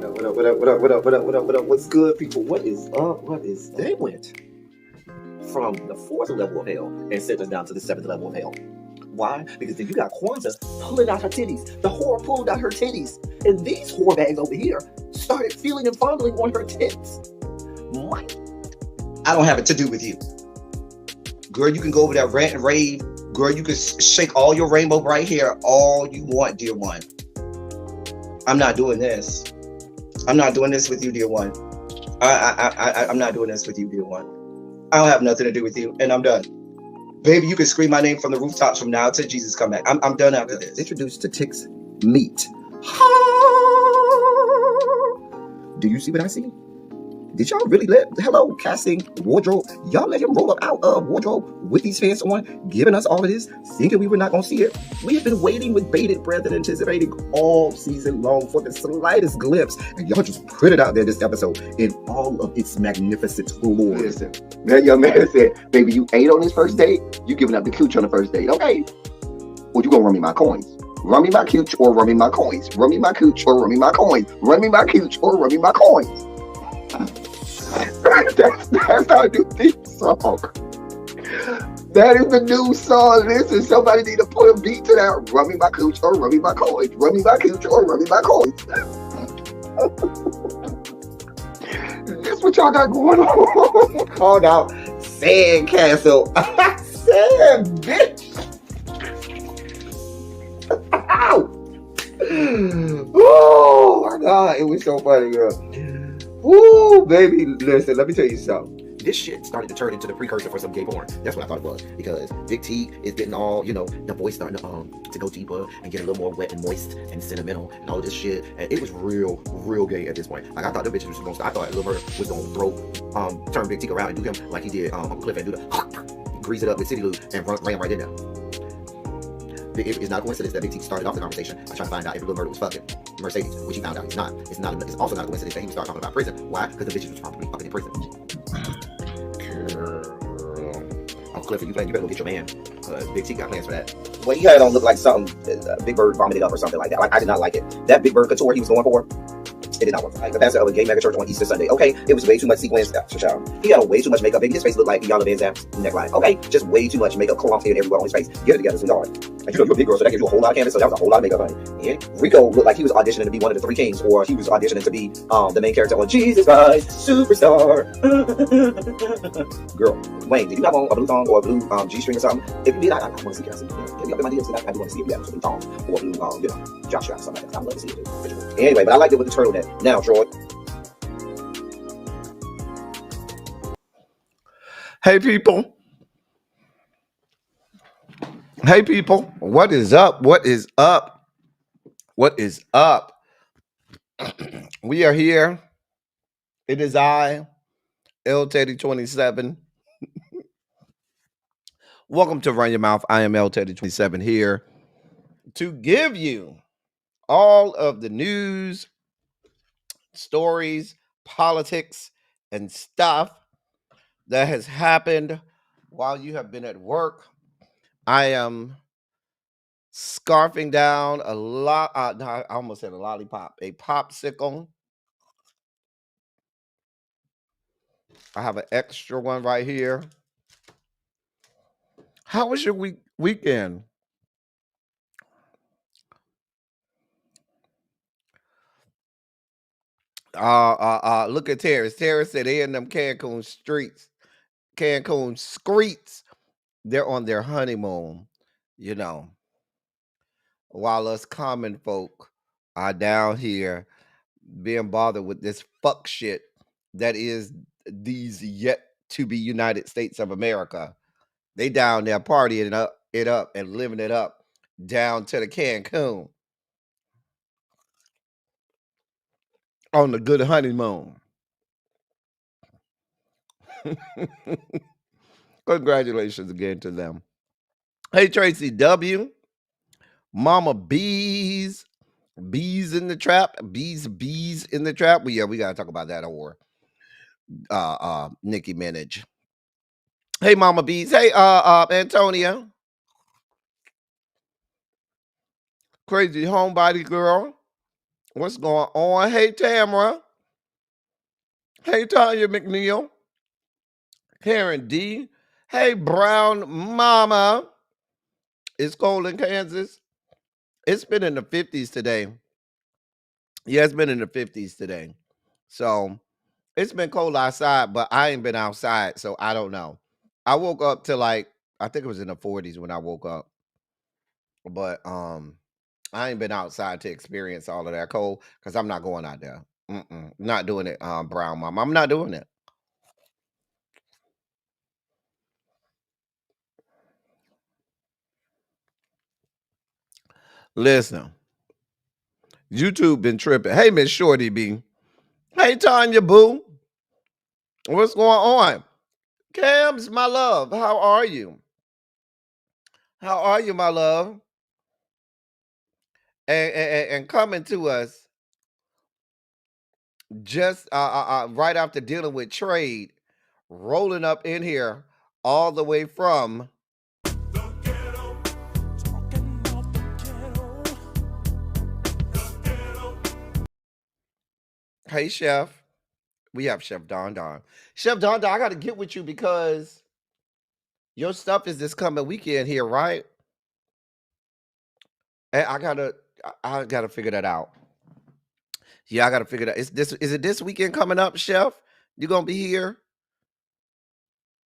What up, what up, what up, what up, what up, what up, what up? What's good, people? What is up? What is They went from the fourth level of hell and sent us down to the seventh level of hell. Why? Because then you got Kwanzaa pulling out her titties. The whore pulled out her titties. And these whore bags over here started feeling and fondling on her tits. Mike. I don't have it to do with you. Girl, you can go over there, rant and rave. Girl, you can shake all your rainbow bright hair all you want, dear one. I'm not doing this. I'm not doing this with you, dear one. I'm not doing this with you, dear one. I don't have nothing to do with you, and I'm done. Baby, you can scream my name from the rooftops from now till Jesus come back. I'm done after this. Introduced to Tick's Meat. Do you see what I see? Did y'all really hello, casting wardrobe? Y'all let him roll up out of wardrobe with these fans on, giving us all of this, thinking we were not going to see it? We have been waiting with bated breath and anticipating all season long for the slightest glimpse, and y'all just put it out there this episode in all of its magnificent glory. Listen, that young man said, baby, you ate on this first date, you giving up the cooch on the first date, okay? Well, you gonna run me my coins. Run me my cooch or run me my coins. Run me my cooch or run me my coins. Run me my cooch or run me my coins. That's our new theme song. That is the new song. Listen, somebody need to put a beat to that. Run me my cooch or run me my coins. Run me my cooch or run me my coins. This what y'all got going on. Called out Sandcastle. Sand, bitch. Oh my God, it was so funny, girl. Ooh, baby, listen, let me tell you something. This shit started to turn into the precursor for some gay porn. That's what I thought it was. Because Big T is getting all, the voice starting to go deeper and get a little more wet and moist and sentimental and all this shit. And it was real gay at this point. Like, I thought the bitches was gonna, I thought Lil Murder was gonna turn Big T around and do him like he did Uncle Cliff and do the grease it up with City Lube and ran right in there. It's not a coincidence that Big T started off the conversation by trying to find out if Lil Murder was fucking Mercedes, which he found out he's not. It's also not a coincidence that he would start talking about prison. Why? Because the bitches was probably fucking in prison. Girl. Uncle Cliff, you better go get your man. Big T got plans for that. Well, he had it on look like something Big Bird vomited up or something like that. Like, I did not like it. That Big Bird couture he was going for, it did not work. Like the pastor of a gay mega church on Easter Sunday. Okay, it was way too much sequence. He had way too much makeup. Baby, his face looked like Yana Van Zamp's neckline. Okay, just way too much makeup clumped in everywhere on his face. Get it together, sweetheart. And you're a big girl, so that gives you a whole lot of canvas. So that was a whole lot of makeup, honey. And Rico looked like he was auditioning to be one of the three kings, or he was auditioning to be the main character on Jesus Christ Superstar. Girl, Wayne, did you have on a blue thong or a blue G-string or something? If you did, I want to see it. Get me up in my DMs because I do want to see if you have some blue thong or blue, jock strap, something like that. I'd love to see it. Anyway, but I liked it with the turtleneck. Now, Troy. Hey people, what is up? What is up? What is up? We are here. It is I, L Teddy 27. Welcome to Run Your Mouth. I am L Teddy 27 here to give you all of the news, stories, politics, and stuff that has happened while you have been at work. I am scarfing down a lot. I almost said a lollipop, a popsicle. I have an extra one right here. How was your weekend? Look at Terrence. Terrence said they in them Cancun streets. They're on their honeymoon, while us common folk are down here being bothered with this fuck shit that is these yet to be United States of America. They down there partying it up and living it up down to the Cancun on the good honeymoon. Congratulations again to them. Hey, Tracy W. Mama Bees in the trap. Bees in the trap. Well, yeah, we gotta talk about that or Nicki Minaj. Hey, Mama Bees. Hey, Antonia. Crazy homebody girl. What's going on? Hey, Tamara. Hey, Tanya McNeil. Karen D. Hey, Brown Mama. It's cold in Kansas. It's been in the 50s today. Yeah, it's been in the 50s today. So it's been cold outside, but I ain't been outside, so I don't know. I woke up to like, I think it was in the 40s when I woke up. But I ain't been outside to experience all of that cold because I'm not going out there. Not doing it, Brown Mom. I'm not doing it. Listen, YouTube been tripping. Hey, Miss Shorty B. Hey, Tanya Boo. What's going on? Cams, my love. How are you? How are you, my love? And coming to us just right after dealing with trade, rolling up in here all the way from Hey Chef. We have Chef Don Don. Chef Don Don, I gotta get with you because your stuff is this coming weekend here, right? And I gotta figure that out. Yeah, I gotta figure that. Is it this weekend coming up, Chef? You gonna be here?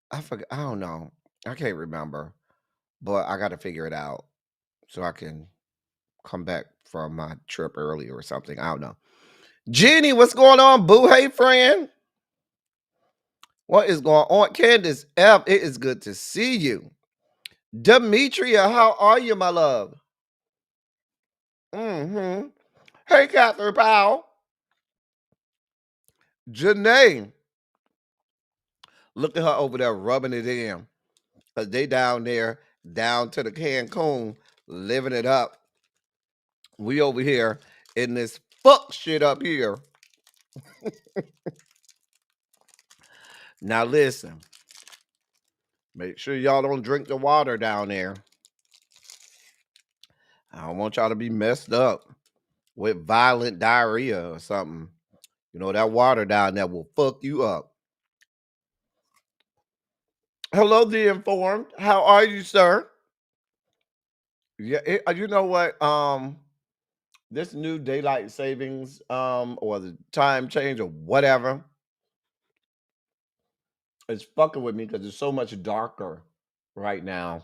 I forgot. I don't know. I can't remember. But I gotta figure it out so I can come back from my trip early or something. I don't know. Jenny, what's going on, boo? Hey, friend. What is going on? Candace F, it is good to see you. Demetria, how are you, my love? Hey, Catherine Powell. Janae. Look at her over there rubbing it in. Because they down there, down to the Cancun, living it up. We over here in this fuck shit up here. Now listen. Make sure y'all don't drink the water down there. I don't want y'all to be messed up with violent diarrhea or something. You know, that water down there will fuck you up. Hello, the informed. How are you, sir? Yeah, you know what? This new daylight savings, or the time change or whatever, it's fucking with me because it's so much darker right now.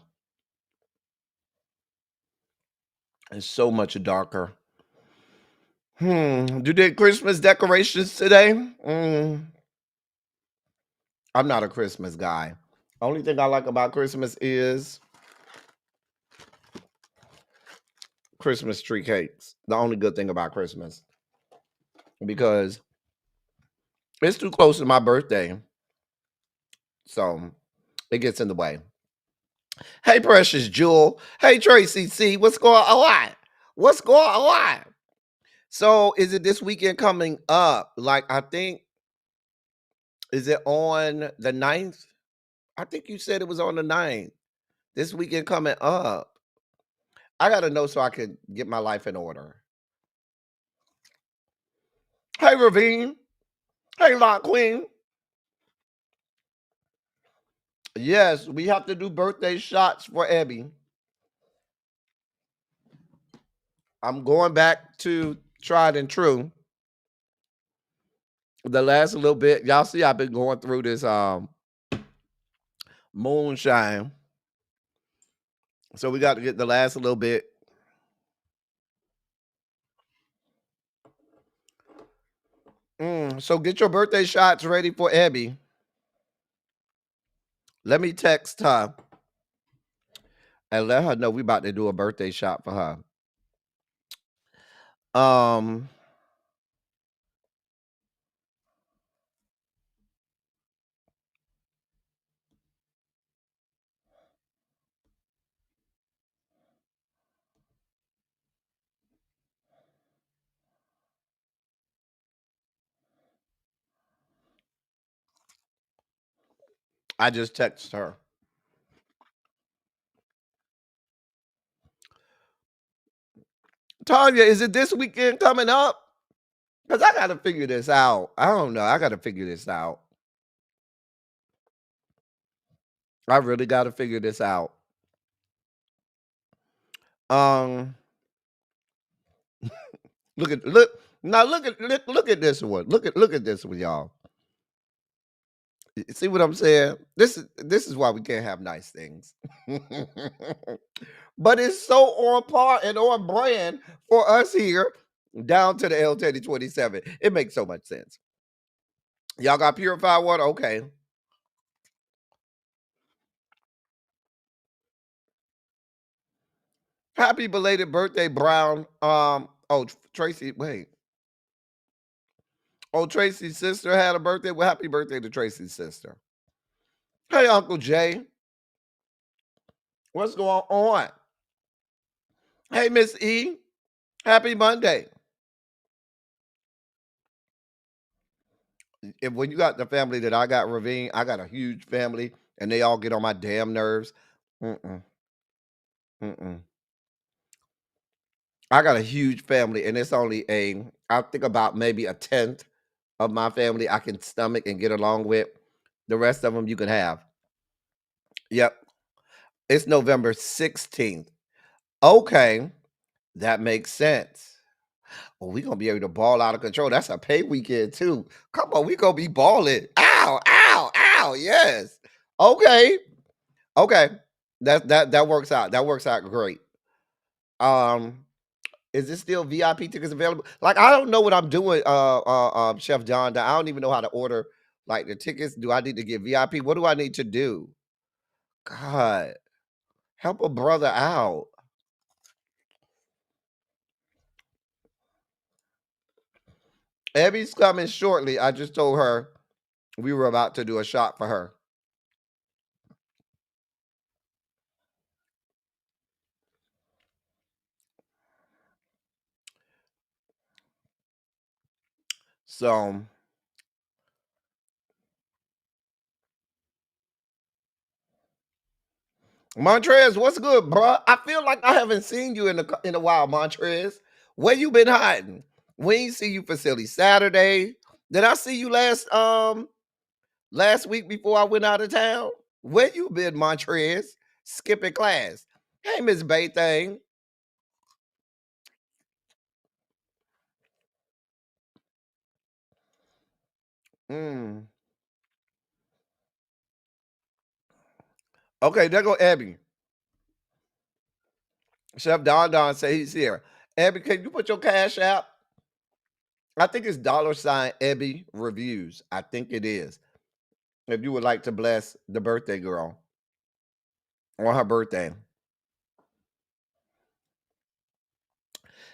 It's so much darker. You did Christmas decorations today? I'm not a Christmas guy. Only thing I like about Christmas is Christmas tree cakes. The only good thing about Christmas. Because it's too close to my birthday. So it gets in the way. Hey, Precious Jewel. Hey, Tracy C. What's going on? What's going on? So is it this weekend coming up? Like, I think, is it on the 9th? I think you said it was on the 9th. This weekend coming up. I got to know so I can get my life in order. Hey, Ravine. Hey, Lock Queen. Yes, we have to do birthday shots for Abby. I'm going back to tried and true. The last little bit, y'all see I've been going through this moonshine. So we got to get the last little bit. So get your birthday shots ready for Abby. Let me text her and let her know we about to do a birthday shot for her. I just texted her. Tanya, is it this weekend coming up? Because I got to figure this out. I don't know. I got to figure this out. I really got to figure this out. Um, look at look at this one. Look at this one, y'all. See what I'm saying? This is why we can't have nice things. But it's so on par and on brand for us here down to the L3027. It makes so much sense. Y'all got purified water? Okay. Happy belated birthday, Brown. Oh, Tracy, wait. Oh, Tracy's sister had a birthday. Well, happy birthday to Tracy's sister. Hey, Uncle Jay. What's going on? Hey, Miss E. Happy Monday. If when you got the family that I got, Ravine, I got a huge family, and they all get on my damn nerves. Mm-mm. Mm-mm. I got a huge family, and it's only I think about maybe a tenth of my family I can stomach and get along with. The rest of them you can have. Yep. It's November 16th. Okay. That makes sense. Well, we're gonna be able to ball out of control. That's a pay weekend too. Come on, we gonna be balling. Ow, ow, ow. Yes. Okay. Okay. That works out. That works out great. Um, is this still VIP tickets available? Like, I don't know what I'm doing, Chef John. I don't even know how to order like the tickets. Do I need to get VIP? What do I need to do? God, help a brother out. Abby's coming shortly. I just told her we were about to do a shot for her. So, Montrez, what's good, bro? I feel like I haven't seen you in a while, Montrez. Where you been hiding? We ain't see you for Silly Saturday. Did I see you last week before I went out of town? Where you been, Montrez? Skipping class. Hey, Miss Baythang. Mm. Okay, there go Abby. Chef Don Don say he's here. Abby, can you put your cash app? I think it's $Abby Reviews. I think it is. If you would like to bless the birthday girl on her birthday.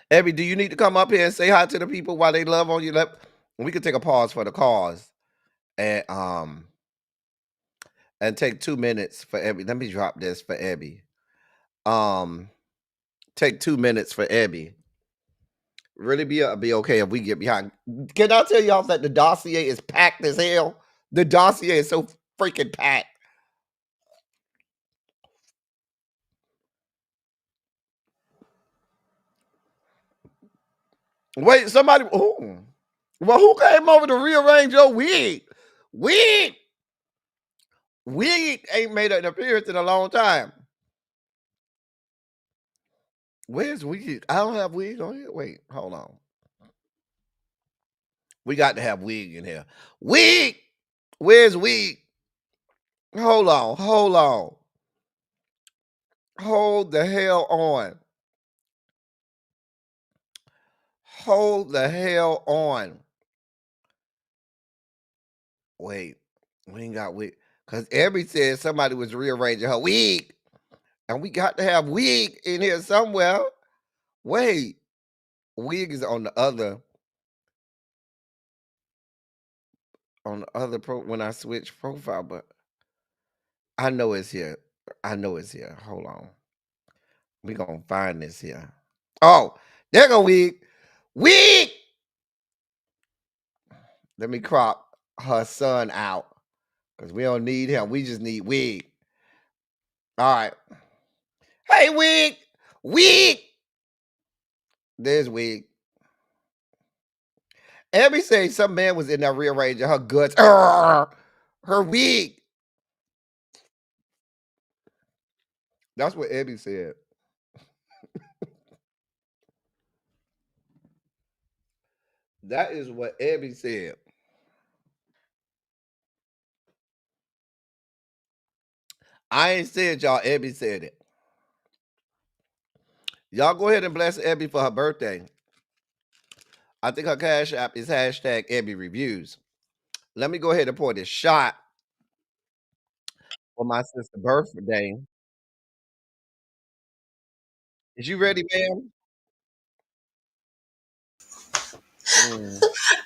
Abby, do you need to come up here and say hi to the people while they love on you? We could take a pause for the cause and take 2 minutes for Abby. Let me drop this for Abby. Take 2 minutes for Abby. Really be okay if we get behind. Can I tell y'all that the dossier is packed as hell? The dossier is so freaking packed. Wait, somebody. Oh, well, who came over to rearrange your wig? Wig ain't made an appearance in a long time. Where's wig? I don't have wig on here. Wait, hold on. We got to have wig in here. Wig, where's wig? Hold on, hold on. Hold the hell on. Hold the hell on. Wait, we ain't got wig. Because Abby said somebody was rearranging her wig. And we got to have wig in here somewhere. Wait, wig is on the other when I switch profile, but I know it's here. I know it's here. Hold on. We gonna find this here. Oh, there go wig. Wig! Let me crop her son out. Because we don't need him. We just need wig. All right. Hey, wig! Wig! There's wig. Abby said some man was in there rearranging her guts. Her wig. That's what Abby said. That is what Abby said. I ain't said y'all. Abby said it. Y'all go ahead and bless Abby for her birthday. I think her cash app is hashtag Abby Reviews. Let me go ahead and pour this shot for my sister's birthday. Is you ready, ma'am? Mm.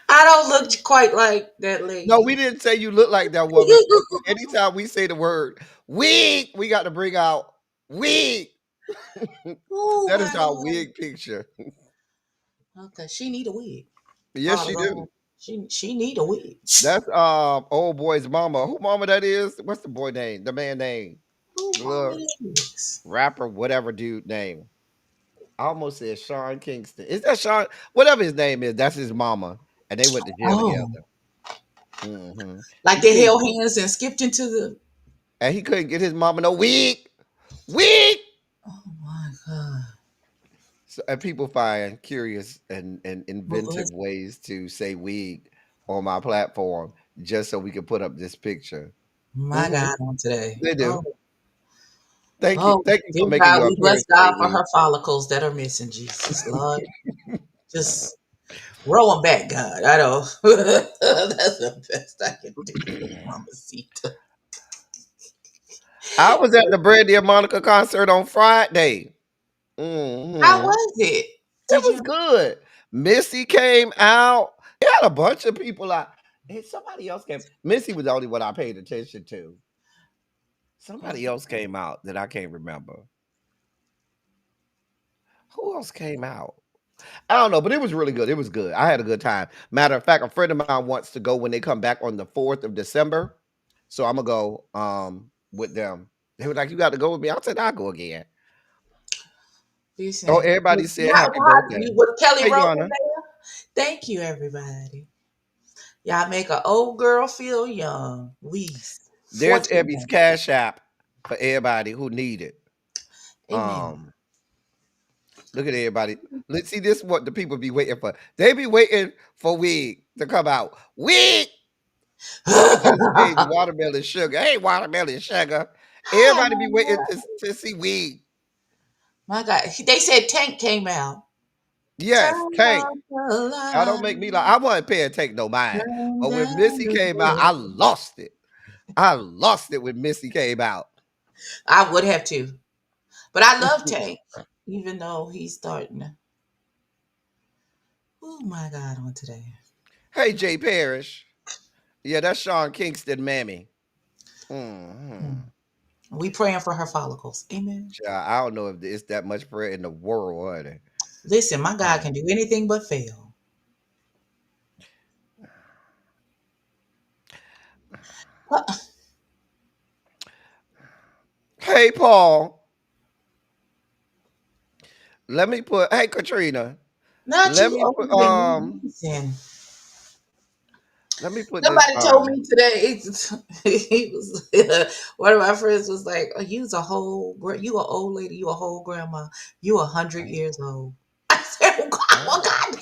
I don't look quite like that No, lady. we didn't say you look like that woman. Anytime we say the word wig, we got to bring out wig. Oh That my is our God. wig picture. Okay, she need a wig. Yes, All she do. along. She need a wig. That's old boy's mama. Who mama that is? What's the boy name? The man name? Who The mama little is? rapper, whatever dude name. I almost said Sean Kingston. Is that Sean? Whatever his name is, that's his mama. And they went to jail Oh, together. Hmm. like He they couldn't, held hands and skipped into the. and he couldn't get his mama no wig. Wig. Oh my God. So, and people find curious and Well, inventive listen, ways to say wig on my platform just so we can put up this picture. my Hmm. God, on today. They Oh, do. Thank you. oh, Thank you dear for making God, your we bless appearance God for lately. her follicles that are missing. Jesus, Lord, just roll them back, God. I know that's the best I can do, Mama Sita. I was at the Brandy and Monica concert on Friday. How Hmm. was it? It Did was you? good. Missy came out. It had a bunch of people out. And somebody else came. Missy was the only one I paid attention to. Somebody else came out that I can't remember. Who else came out? I don't know, but it was really good. It was good. I had a good time. Matter of fact, a friend of mine wants to go when they come back on the 4th of December. So I'm gonna go with them. They were like, "You got to go with me." I said, "I'll go again." Oh, Listen, everybody said happy how birthday. what Kelly Hey, wrote Yana. there? Thank you, everybody. Y'all make an old girl feel young. We There's fortunate. Ebby's Cash App for everybody who need it. Amen. Um, Look at everybody. Let's see this. Is what the people be waiting for. They be waiting for Wig to come out. Wig. Look at the stage. Watermelon Sugar. Hey, Watermelon Sugar. Everybody be waiting to see Wig. My God, they said Tank came out. Turn Yes, Tank. off the I don't make light, me like. I wasn't paying Tank no mind. turn But when down Missy the came out, I volume. lost it. I lost it when Missy came out. I would have too, but I love Tank, even though he's starting to. Oh my God, on today. Hey, Jay Parrish. Yeah, that's Sean Kingston, mammy. Hmm. We praying for her follicles. Amen. I don't know if it's that much prayer in the world, honey. Listen, my God Um, can do anything but fail. What? hey, Paul. Let me put. Hey, Katrina. Not Let you me put. open. Listen. Let me put this. Somebody told me today. He was one of my friends was like, oh, "You's a whole, you a old lady, you a whole grandma, you 100 years old." I said, "Oh God, Oh, oh God,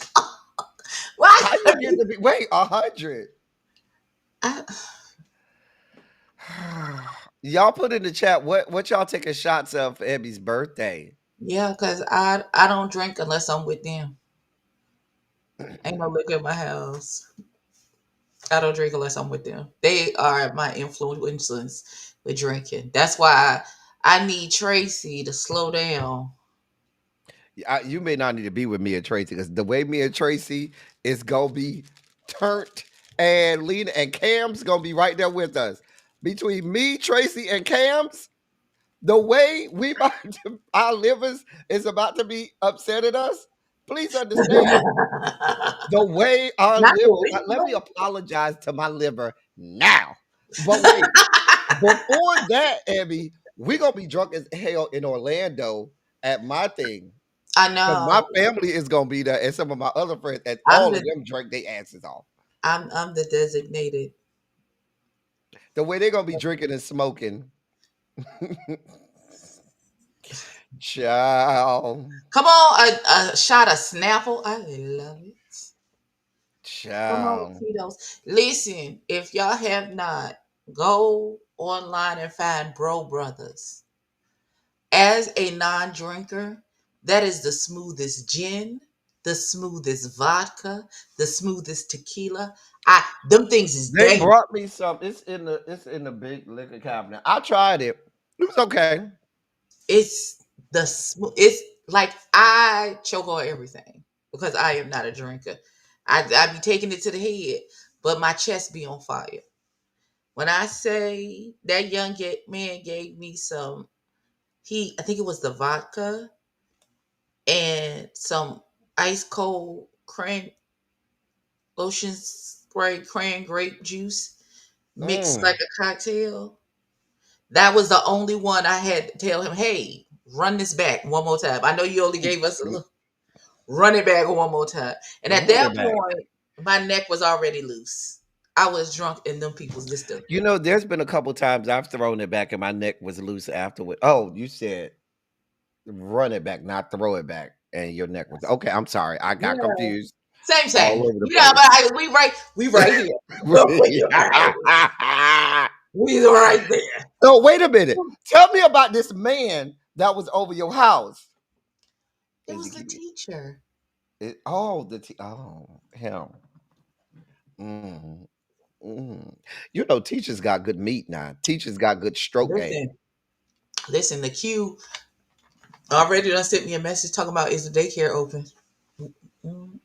why?" how you get to be? Wait, 100. I, Y'all put in the chat what y'all taking shots of for Abby's birthday. yeah, because I don't drink unless I'm with them. Ain't no liquor in my house. I don't drink unless I'm with them. They are my influences with drinking. That's why I need Tracy to slow down. You may not need to be with me and Tracy because the way me and Tracy is gonna be turned, and Lena and Cam's gonna be right there with us. Between me, Tracy, and Cam's, the way we about to, our livers is about to be upset at us. Please understand the way our Not liver. the Let me real. apologize to my liver now. But wait, before that, Abby, we gonna be drunk as hell in Orlando at my thing. I Because my know. family is gonna be there, and some of my other friends, and I'm all of the them drink their asses off. I'm the designated. The way they're gonna be drinking and smoking, child, Come on, a shot of Snapple. I love it. Come on, child. Tito's. Listen, if y'all have not, go online and find Bro Brothers. As a non-drinker, that is the smoothest gin, the smoothest vodka, the smoothest tequila. Them things is They dangerous. brought me some. It's in the big liquor cabinet. I tried it. It was okay. It's it's like I choke on everything because I am not a drinker. I be taking it to the head, but my chest be on fire. When I say that man gave me some, I think it was the vodka and some ice cold ocean spray cran grape juice mixed like Mm. a cocktail. That was the only one I had to tell him, hey, run this back one more time. I know you only gave us a little. Run it back one more time. And at Run that it back. point, my neck was already loose. I was drunk and them people's listening. There's been a couple times I've thrown it back and my neck was loose afterward. Oh, you said run it back, not throw it back, and your neck was okay. I'm sorry, I got Yeah. confused Same. all over the You know, place. but we right here. We right, we right there. So wait a minute. Tell me about this man that was over your house. It Is he was the give you teacher. him. Mm, mm. Teachers got good meat now. Teachers got good stroke game. Listen, listen, the Q already done sent me a message talking about is the daycare open? Mm.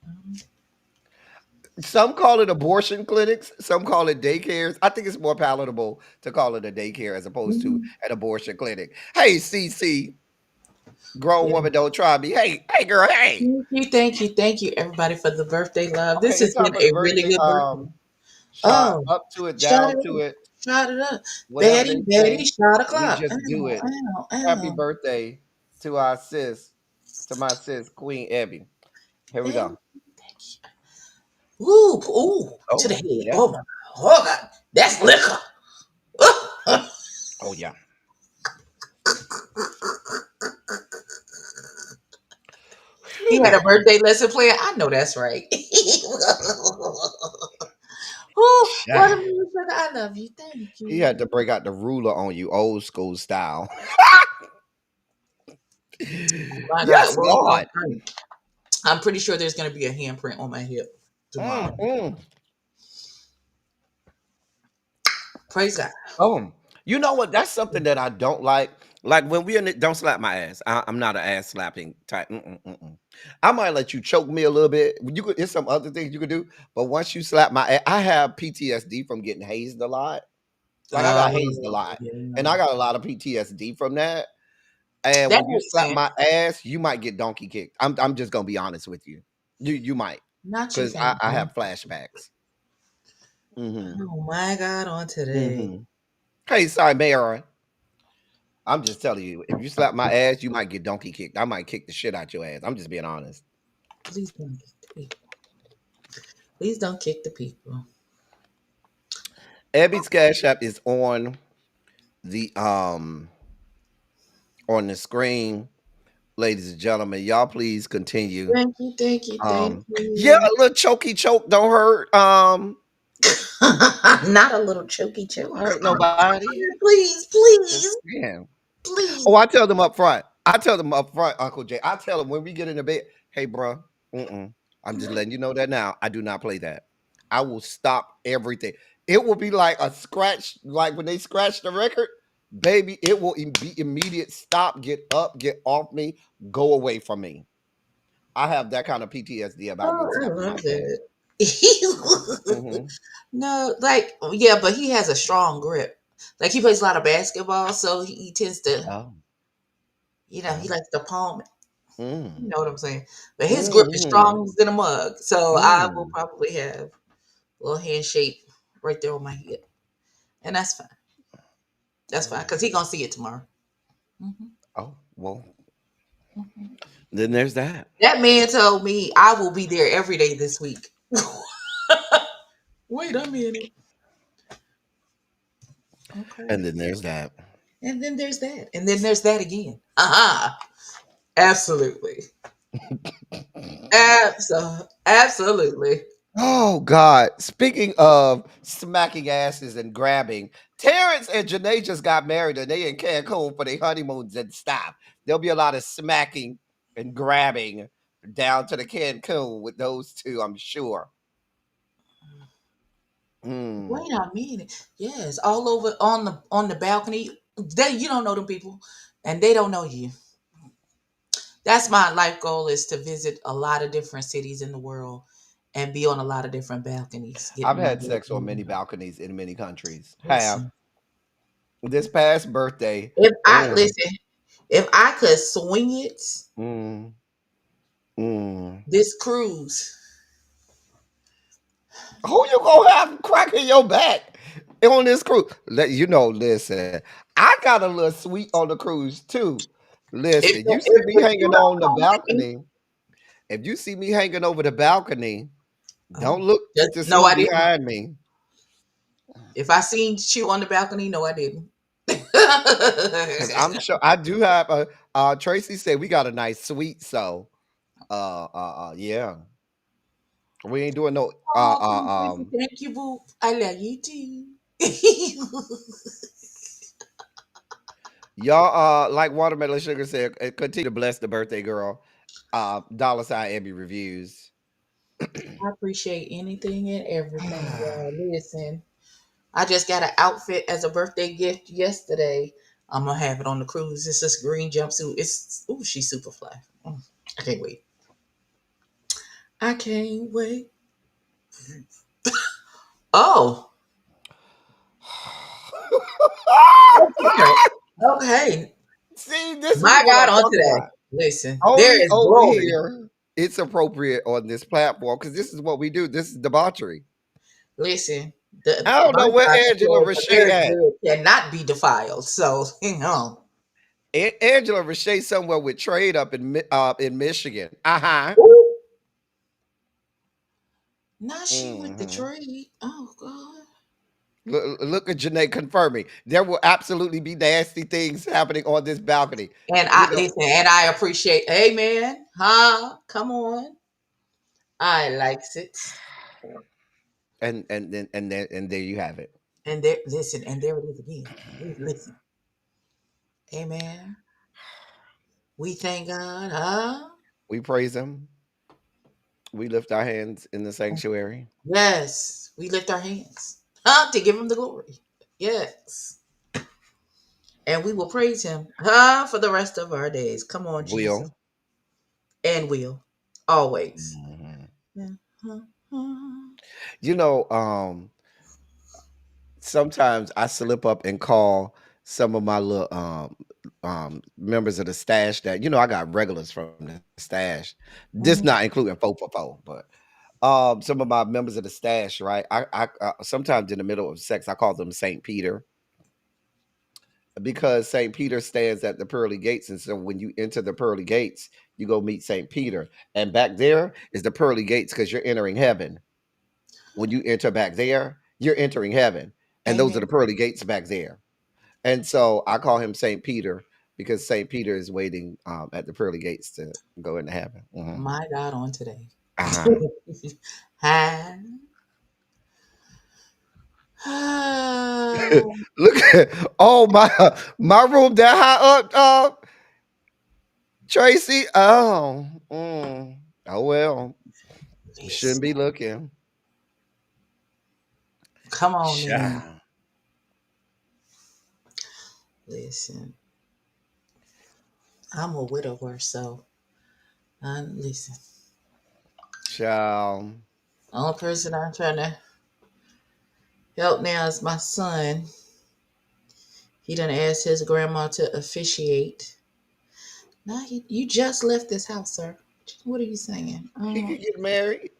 Some call it abortion clinics. Some call it daycares. I think it's more palatable to call it a daycare as opposed to Mhm. an abortion clinic. Hey, CC, grown Yeah. woman, don't try me. Hey, girl, hey. Thank you, everybody, for the birthday love. Okay, This it's has time been for the a really birthday good birthday. shot. Oh, Up to it, shut it down up. to it, Shut it up. whatever Betty, they Betty, say. shot We o'clock. just do Ow, it. ow, Happy ow. birthday to our sis, to my sis, Queen Abby. Here we Thank go. Ooh, ooh, to the Oh, head. yeah. Oh my God. Oh God. That's liquor. Oh, yeah. He had Phew. a birthday lesson plan. I know that's right. Ooh, what a Child. beautiful. I love you. Thank He had to you. break out the ruler on you, old school style. My God. Yes, Well, Lord. I'm pretty sure there's going to be a handprint on my hip tomorrow. Mm. Praise God. Oh, you know what? That's something that I don't like. Like when we in it, don't slap my ass. I'm not an ass slapping type. I might let you choke me a little bit. You could. There's some other things you could do, but once you slap my ass, I have PTSD from getting hazed a lot. Like I got hazed a Oh, lot, and yeah. I got a lot of PTSD from that. And That when you makes slap sense. my ass, you might get donkey kicked. I'm just gonna be honest with you. You might, Not you because can't. I have flashbacks. Hmm. Oh my God, on today. Hmm. Hey, sorry, Mayor. I'm just telling you, if you slap my ass, you might get donkey kicked. I might kick the shit out your ass. I'm just being honest. Please don't kick the people. Please don't kick the people. Abby's Cash App is the um on the screen, ladies and gentlemen. Y'all please continue. Thank Yeah, you. a little chokey choke don't hurt. Not a little choky Don't choke. hurt nobody. Please, Just please, saying. please. Oh, I tell them up front. I tell them up front, Uncle Jay. I tell them when we get in the bed, hey, bro, I'm just letting you know that now. I do not play that. I will stop everything. It will be like a scratch, like when they scratch the record, baby. It will be immediate. Stop. Get up. Get off me. Go away from me. I have that kind of PTSD about Oh, getting I slapped in my love face. that. Hmm. No, like yeah, but he has a strong grip. Like he plays a lot of basketball, so he tends to, Oh, he oh, likes to palm it. You mm, know what I'm saying? But his grip is mm, strong than a mug, so I will mm, probably have a little handshake right there on my hip, and that's fine. That's fine mm. because he gonna see it tomorrow. Hmm. Oh, well, Hmm. Then there's that. That man told me I will be there every day this week. Wait a minute. And Okay. then there's that. And then there's that. And then there's that again. Aha. Absolutely. Absolutely. Oh God! Speaking of smacking asses and grabbing, Terrence and Janae just got married, and they in Cancun for their honeymoons and stuff. There'll be a lot of smacking and grabbing down to the Cancun with those two, I'm sure. Mm. Wait a minute. Yes, all over on the balcony. They you don't know them people, and they don't know you. That's my life goal is to visit a lot of different cities in the world and be on a lot of different balconies, I've getting my had hair sex on many done. balconies in many countries. Have Listen, this past birthday. if I Mm, listen, if I could swing it, mm, mm. this cruise. Who you gonna have cracking your back on this cruise? Listen, I got a little sweet on the cruise too. If Listen, you see if me the shoe hanging on don't the come with me, balcony. If you see me hanging over the balcony, don't oh, look just to no, see I didn't. behind me. If I seen shoe on the balcony, no, I didn't. Cause I'm sure I do have a Tracy said we got a nice suite, so yeah. We ain't doing no Oh, thank you, boo. I love you too. y'all like watermelon sugar said continue to bless the birthday girl. Dollar sign Abby reviews. I appreciate anything and everything, y'all. Listen, I just got an outfit as a birthday gift yesterday. I'm gonna have it on the cruise. It's this green jumpsuit. It's she's super fly. I can't wait. I can't wait. Oh, okay. Okay. See, this is My what God, I'm on talking today. about. Listen, there Only is over glory. here, it's appropriate on this platform because this is what we do. This is debauchery. Listen, I don't my know where God Angela said the Richey marriage at. bed cannot be defiled. So, Angela Richey somewhere with trade up in Michigan. Uh-huh. Ooh, now she with the Hmm. trade. Oh God. Look at Janae confirming. There will absolutely be nasty things happening on this balcony. And You I know, listen, and I appreciate. Amen. Huh? Come on. I likes it. and there you have it. And there, listen, and there it is again. Listen. Amen. We thank God. Huh? We praise him. We lift our hands in the sanctuary. Yes. We lift our hands. Huh? To give him the glory. Yes. And we will praise him. Huh? For the rest of our days. Come on, Jesus. Will. And will. Always. Mhm. Yeah. Huh, huh. You know, sometimes I slip up and call some of my little members of the stash that I got regulars from the stash. This not Mhm. including four, but some of my members of the stash, right? I sometimes in the middle of sex I call them Saint Peter because Saint Peter stands at the pearly gates, and so when you enter the pearly gates, you go meet Saint Peter, and back there is the pearly gates because you're entering heaven. When you enter back there, you're entering heaven, and those are Amen. the pearly gates back there. And so I call him Saint Peter because Saint Peter is waiting at the pearly gates to go into heaven. My God on today. Uh-huh. Hi. Look at my room that high up, Tracy. Oh well, shouldn't be Listen. looking. Come on in. Child, Listen. I'm a widower, so listen. child. Only person I'm trying to help now is my son. He done asked his grandma to officiate. Now you just left this house, sir. What are you saying? He could get married.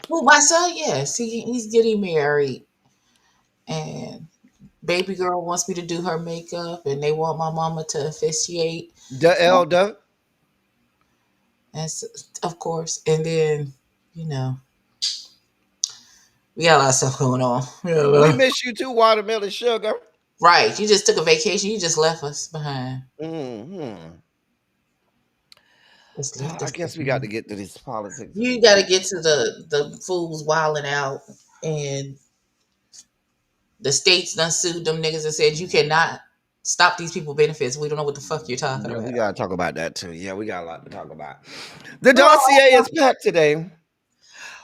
Well, my son, yes, he's getting married, and baby girl wants me to do her makeup, and they want my mama to officiate. The elder. And so, of course, and then you know we got a lot of stuff going on. We miss you too, Watermelon Sugar. Right, you just took a vacation. You just left us behind. Hmm. Just left I us guess we got to behind. get to this politics of You this got to shit. get to the fools wilding out, and the states done sued them niggas and said you cannot stop these people benefits. We don't know what the fuck you're talking Yeah, we about. gotta talk about that too. Yeah, we got a lot to talk about. The Oh, dossier is packed today.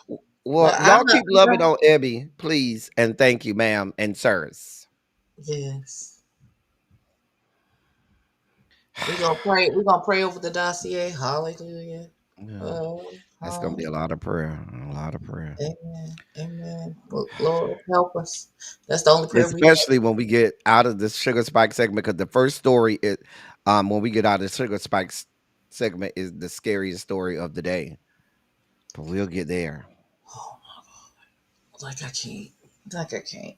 but Well, I'm y'all not. keep loving on Ebby, please, and thank you, ma'am and sirs. Yes, we gonna pray. We gonna pray over the dossier. Hallelujah. Yeah, Oh, that's gonna be a lot of prayer. A lot of prayer. amen. Amen. Lord, help us. That's the only prayer we got. Especially when we get out of this sugar spike segment, because the first story is when we get out of the sugar spikes segment is the scariest story of the day. But we'll get there. Oh, like I can't. Like I can't.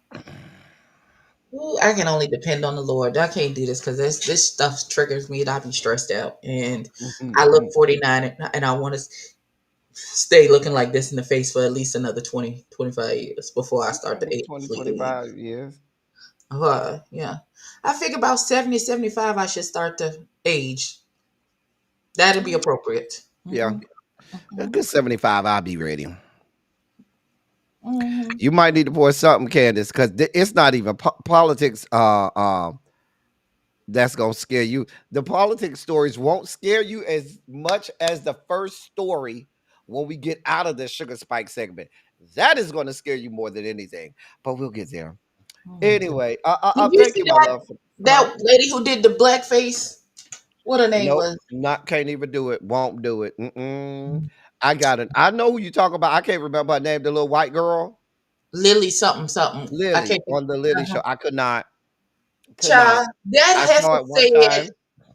Ooh, I can only depend on the Lord. I can't do this because this stuff triggers me and I be stressed out. And I look 49 and I want to stay looking like this in the face for at least another 20, 25 years before I start to Okay, 20, sleep age. 25 years. Yeah. I think about 70, 75, I should start to age. That'd be appropriate. Yeah. Hmm. A Hmm. good 75, I'll be ready. Hmm. You might need to pour something, Candace, because it's not even politics that's gonna scare you. The politics stories won't scare you as much as the first story when we get out of the sugar spike segment. That is gonna scare you more than anything. But we'll get there. Anyway, Did you thank see you, my love. Huh? that lady who did the blackface? What her name Nope, was? not can't even do it. Won't do it. I got it. I know who you talk about. I can't remember her name. The little white girl, Lily something something. I Lily, can't think. on the Lily show. I could not. Could not. Child, that I saw heifer it one said time.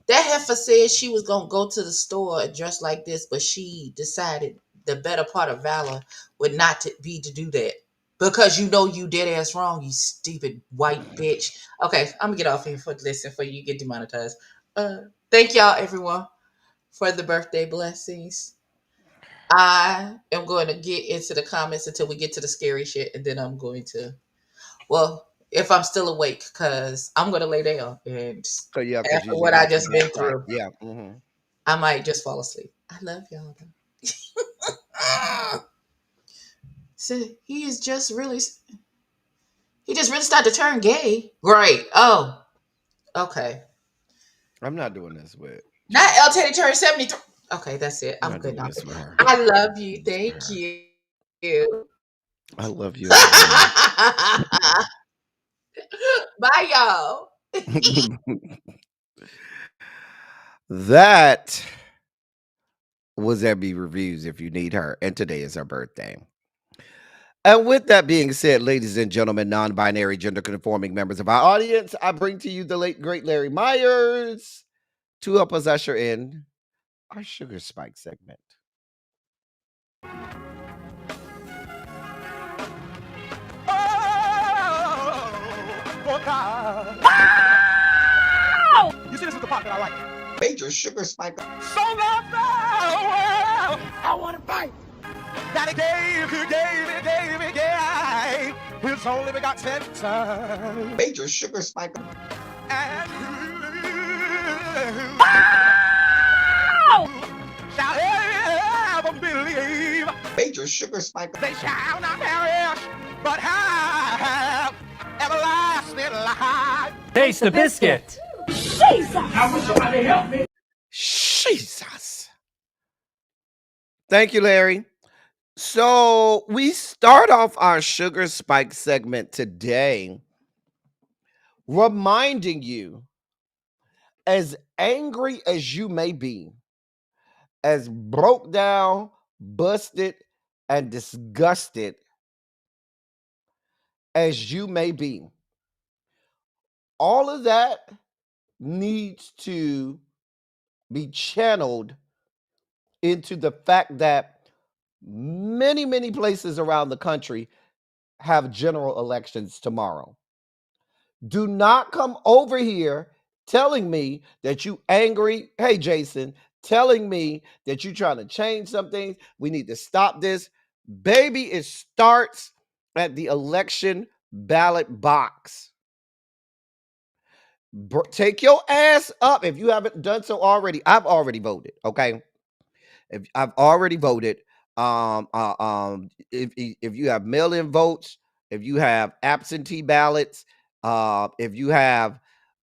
that heifer said she was gonna go to the store and dress like this, but she decided the better part of valor would not to be to do that. Because you know you dead ass wrong, you stupid white bitch. Okay, I'm gonna get off here for listen for you get demonetized. Uh thank y'all everyone for the birthday blessings. I am going to get into the comments until we get to the scary shit, and then I'm going to well, if I'm still awake, because I'm gonna lay down and Cause yeah, cause after usually what I that's just when I been start. through, Yeah. I might just fall asleep. I love y'all though. So he just really started to turn gay. Great. Oh, okay. I'm not doing this with Not Chase. El Teddy turned 73. Okay, that's it. I'm I'm not good doing now. this with her. I love I'm you. doing this with Thank her. you. I love you as well. Bye, y'all. That was Abby Reviews if you need her. And today is her birthday. And with that being said, ladies and gentlemen, non binary, gender conforming members of our audience, I bring to you the late, great Larry Myers to help us usher in our Sugar Spike segment. Oh, God. You see, this is the part that I like. Major sugar spike. So long, well, I want to fight. That he gave his only begotten son. Major sugar spike. And who shall ever believe Major sugar spike. they shall not perish, but have everlasting life. Taste the biscuit. Jesus. Thank you, Larry. So we start off our Sugar Spike segment today reminding you, as angry as you may be, as broke down, busted, and disgusted as you may be, all of that needs to be channeled into the fact that many, many places around the country have general elections tomorrow. Do not come over here telling me that you angry. Hey, Jason, telling me that you're trying to change some things. We need to stop this. Baby, it starts at the election ballot box. Take your ass up if you haven't done so already. I've already voted, okay? If I've already voted, if you have mail-in votes, if you have absentee ballots, if you have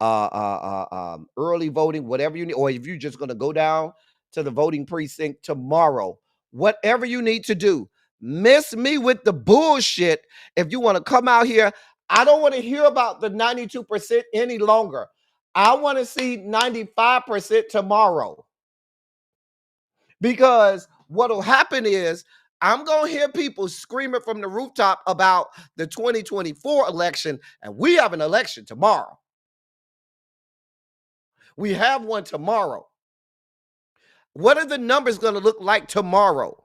early voting, whatever you need, or if you're just going to go down to the voting precinct tomorrow, whatever you need to do, miss me with the bullshit. If you want to come out here, I don't want to hear about the 92% any longer. I want to see 95% tomorrow. Because what'll happen is I'm going to hear people screaming from the rooftop about the 2024 election, and we have an election tomorrow. We have one tomorrow. What are the numbers going to look like tomorrow?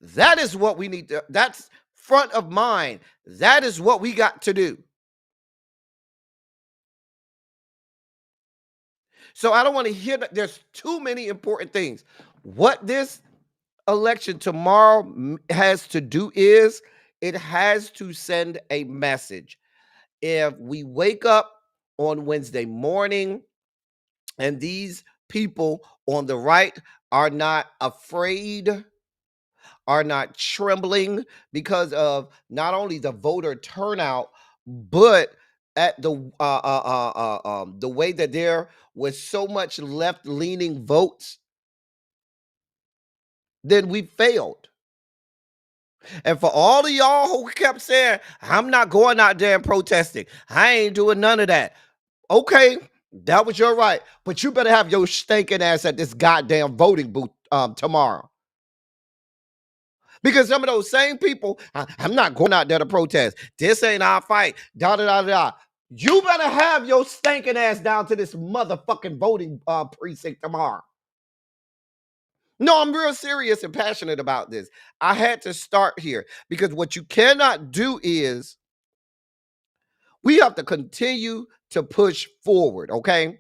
That is what we need to, that's front of mind. That is what we got to do. So I don't want to hear that. There's too many important things. What this election tomorrow has to do is it has to send a message. If we wake up on Wednesday morning and these people on the right are not afraid, are not trembling because of not only the voter turnout, but at the way that there was so much left-leaning votes, then we failed. And for all of y'all who kept saying, I'm not going out there and protesting, I ain't doing none of that. Okay, that was your right. But you better have your stinking ass at this goddamn voting booth tomorrow. Because some of those same people, I'm not going out there to protest. This ain't our fight. Da da da da. You better have your stinking ass down to this motherfucking voting precinct tomorrow. No, I'm real serious and passionate about this. I had to start here because what you cannot do is we have to continue to push forward, okay?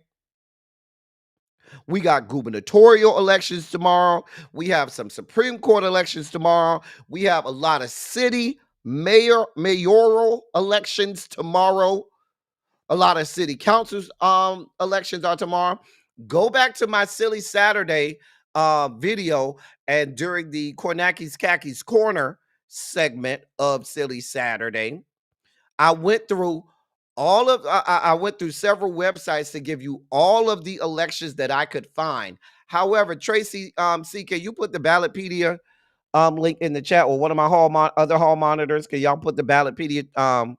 We got gubernatorial elections tomorrow. We have some Supreme Court elections tomorrow. We have a lot of city mayoral elections tomorrow. A lot of city councils elections are tomorrow. Go back to my Silly Saturday video, and during the Kornacki's Khakis Corner segment of Silly Saturday, I went through I went through several websites to give you all of the elections that I could find. However, Tracy C, can you put the Ballotpedia link in the chat, or one of my other hall monitors? Can y'all put the Ballotpedia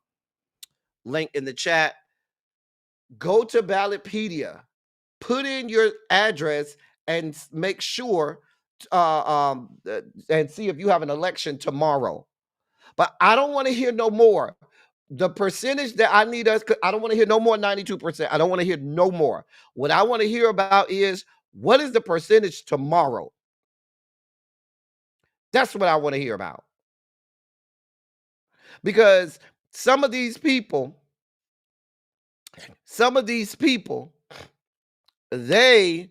link in the chat? Go to Ballotpedia, put in your address, and make sure and see if you have an election tomorrow. But I don't want to hear no more. The percentage that I need us, I don't want to hear no more 92%. I don't want to hear no more. What I want to hear about is, what is the percentage tomorrow? That's what I want to hear about. Because some of these people, they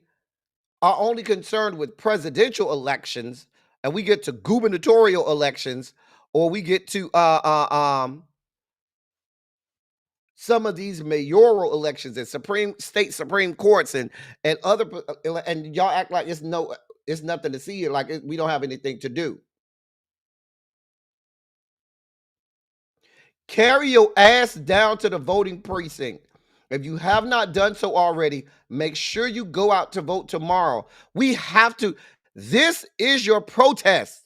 are only concerned with presidential elections, and we get to gubernatorial elections, or we get to some of these mayoral elections and state Supreme Courts and other, and y'all act like it's nothing to see here, like we don't have anything to do. Carry your ass down to the voting precinct. If you have not done so already, make sure you go out to vote tomorrow. We have to. This is your protest.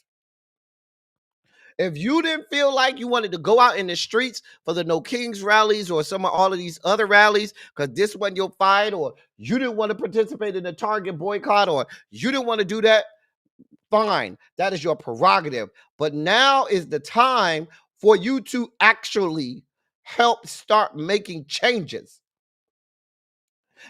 If you didn't feel like you wanted to go out in the streets for the No Kings rallies or some of all of these other rallies, because this wasn't your fight, or you didn't want to participate in the Target boycott, or you didn't want to do that, fine. That is your prerogative. But now is the time for you to actually help start making changes.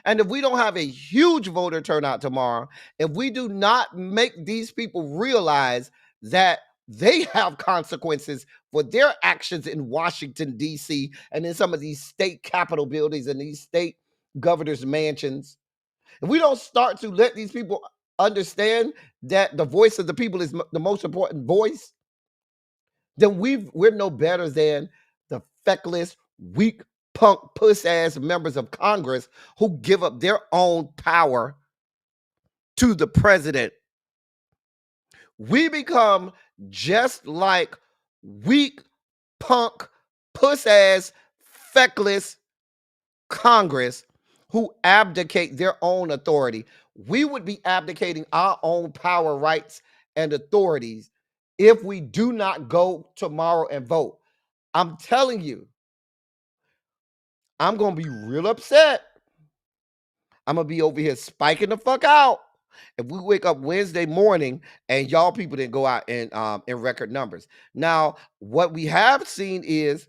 And if we don't have a huge voter turnout tomorrow, if we do not make these people realize that they have consequences for their actions in Washington, D.C., and in some of these state capitol buildings and these state governors' mansions, if we don't start to let these people understand that the voice of the people is the most important voice, then we're no better than the feckless, weak, punk, puss ass members of Congress who give up their own power to the president. We become just like weak, punk, puss ass, feckless Congress who abdicate their own authority. We would be abdicating our own power, rights, and authorities if we do not go tomorrow and vote. I'm telling you, I'm going to be real upset. I'm going to be over here spiking the fuck out if we wake up Wednesday morning and y'all people didn't go out in record numbers. Now, what we have seen is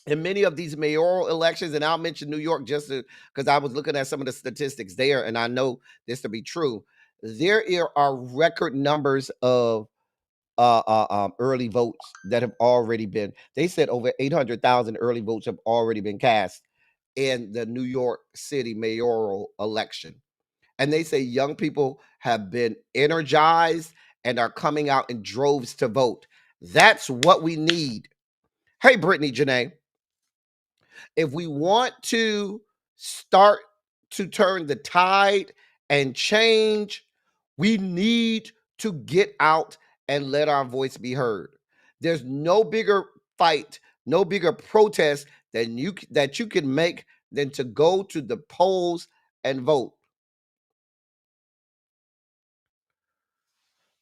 in many of these mayoral elections, and I'll mention New York just because I was looking at some of the statistics there, and I know this to be true. There are record numbers of early votes that have already been. They said over 800,000 early votes have already been cast in the New York City mayoral election, and they say young people have been energized and are coming out in droves to vote. That's what we need. Hey, Brittany Janae. If we want to start to turn the tide and change, we need to get out and let our voice be heard. There's no bigger fight, no bigger protest that you can make than to go to the polls and vote.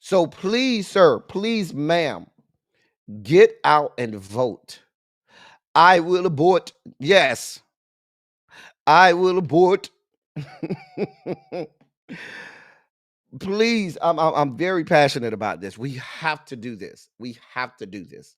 So please, sir, please, ma'am, get out and vote. I will abort. Yes, I will abort. Please, I'm very passionate about this. We have to do this. We have to do this.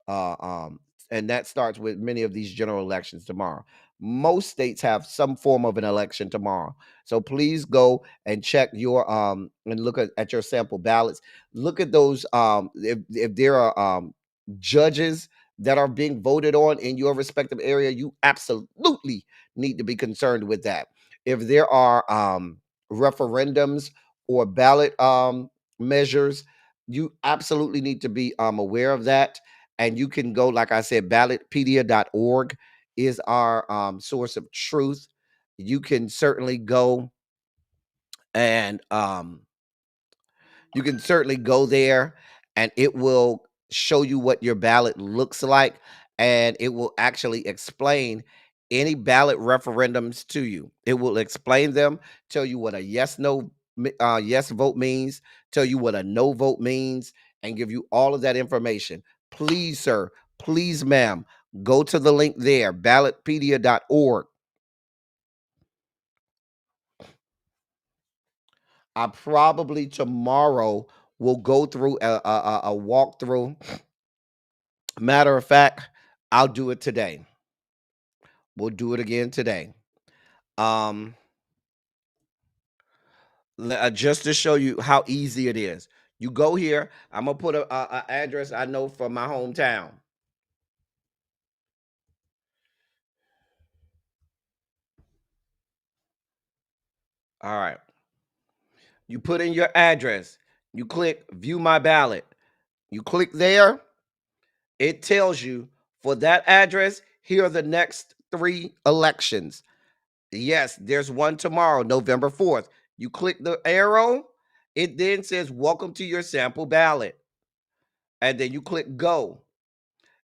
Uh, um, and that starts with many of these general elections tomorrow. Most states have some form of an election tomorrow. So please go and check your and look at your sample ballots. Look at those if there are judges that are being voted on in your respective area, you absolutely need to be concerned with that. If there are referendums or ballot measures, you absolutely need to be aware of that. And you can go, like I said, ballotpedia.org is our source of truth. You can certainly go and you can certainly go there and it will show you what your ballot looks like, and it will actually explain any ballot referendums to you. It will explain them, tell you what a yes vote means, tell you what a no vote means, and give you all of that information. Please, sir, please, ma'am, go to the link there, ballotpedia.org. I probably tomorrow will go through a walkthrough. Matter of fact, I'll do it today. We'll do it again today. Um, just to show you how easy it is. You go here. I'm gonna put a address I know from my hometown. All right. You put in your address. You click View My Ballot. You click there. It tells you for that address, here are the next 3 elections. Yes, there's one tomorrow, November 4th. You click the arrow, it then says, welcome to your sample ballot. And then you click go.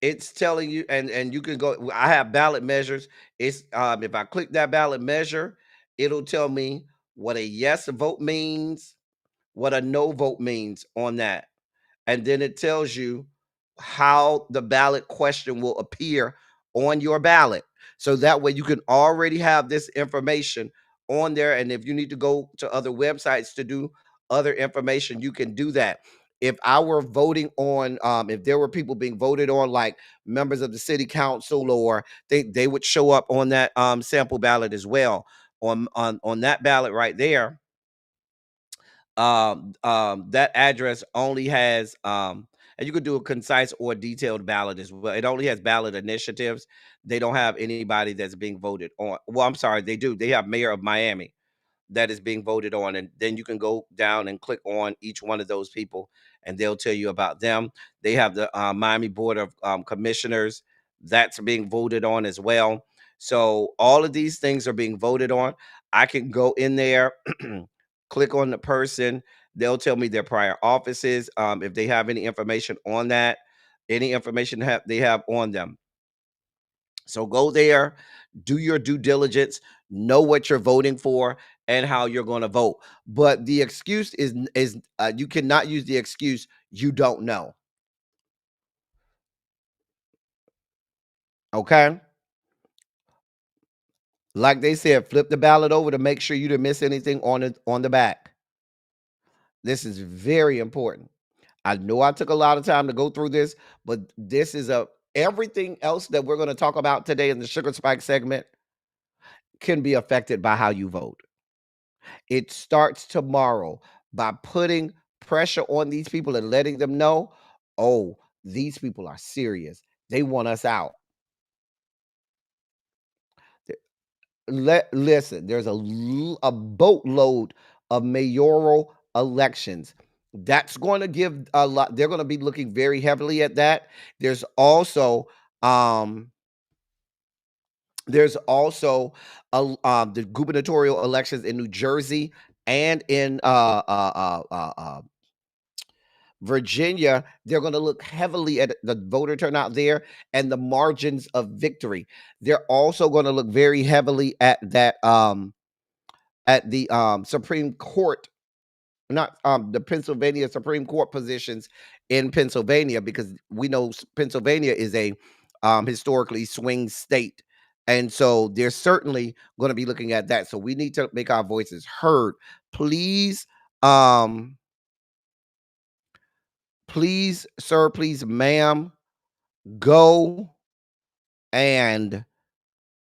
It's telling you, and you can go. I have ballot measures. It's if I click that ballot measure, it'll tell me what a yes vote means, what a no vote means on that. And then it tells you how the ballot question will appear on your ballot. So that way you can already have this information on there. And if you need to go to other websites to do other information, you can do that. If I were voting on, if there were people being voted on, like members of the city council, or they would show up on that sample ballot as well. On that ballot right there, that address only has and you could do a concise or detailed ballot as well. It only has ballot initiatives. They don't have anybody that's being voted on. Well, I'm sorry, they do. They have mayor of Miami. that is being voted on. And then you can go down and click on each one of those people, and they'll tell you about them. They have the Miami Board of Commissioners that's being voted on as well. So all of these things are being voted on. I can go in there, click on the person. They'll tell me their prior offices, if they have any information on that, any information they have on them. So go there, do your due diligence, know what you're voting for and how you're going to vote. But the excuse is you cannot use the excuse you don't know. Okay? Like they said, flip the ballot over to make sure you didn't miss anything on the back. This is very important. I know I took a lot of time to go through this, but this is everything else that we're going to talk about today in the Sugar Spike segment can be affected by how you vote. It starts tomorrow by putting pressure on these people and letting them know, oh, these people are serious. They want us out. Listen, there's a boatload of mayoral elections. That's going to give a lot. They're going to be looking very heavily at that. There's also the gubernatorial elections in New Jersey and in Virginia. They're going to look heavily at the voter turnout there and the margins of victory. They're also going to look very heavily at that at the Supreme Court, not the Pennsylvania Supreme Court positions in Pennsylvania, because we know Pennsylvania is a historically swing state. And so they're certainly going to be looking at that. So we need to make our voices heard. Please, please, sir, please, ma'am, go and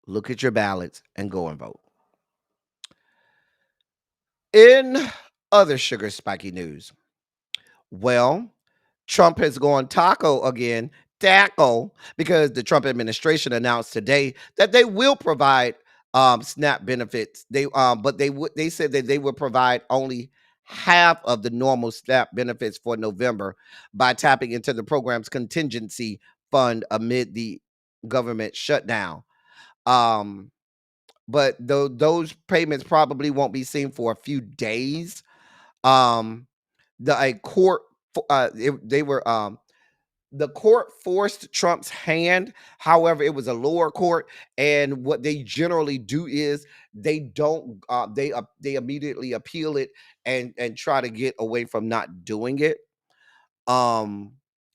look at your ballots and go and vote. In other sugar spiky news, well, Trump has gone taco again, because the Trump administration announced today that they will provide SNAP benefits. They said that they would provide only half of the normal SNAP benefits for November by tapping into the program's contingency fund amid the government shutdown. But those payments probably won't be seen for a few days. The court they were the court forced Trump's hand. However, it was a lower court, and what they generally do is they don't they immediately appeal it and try to get away from not doing it. The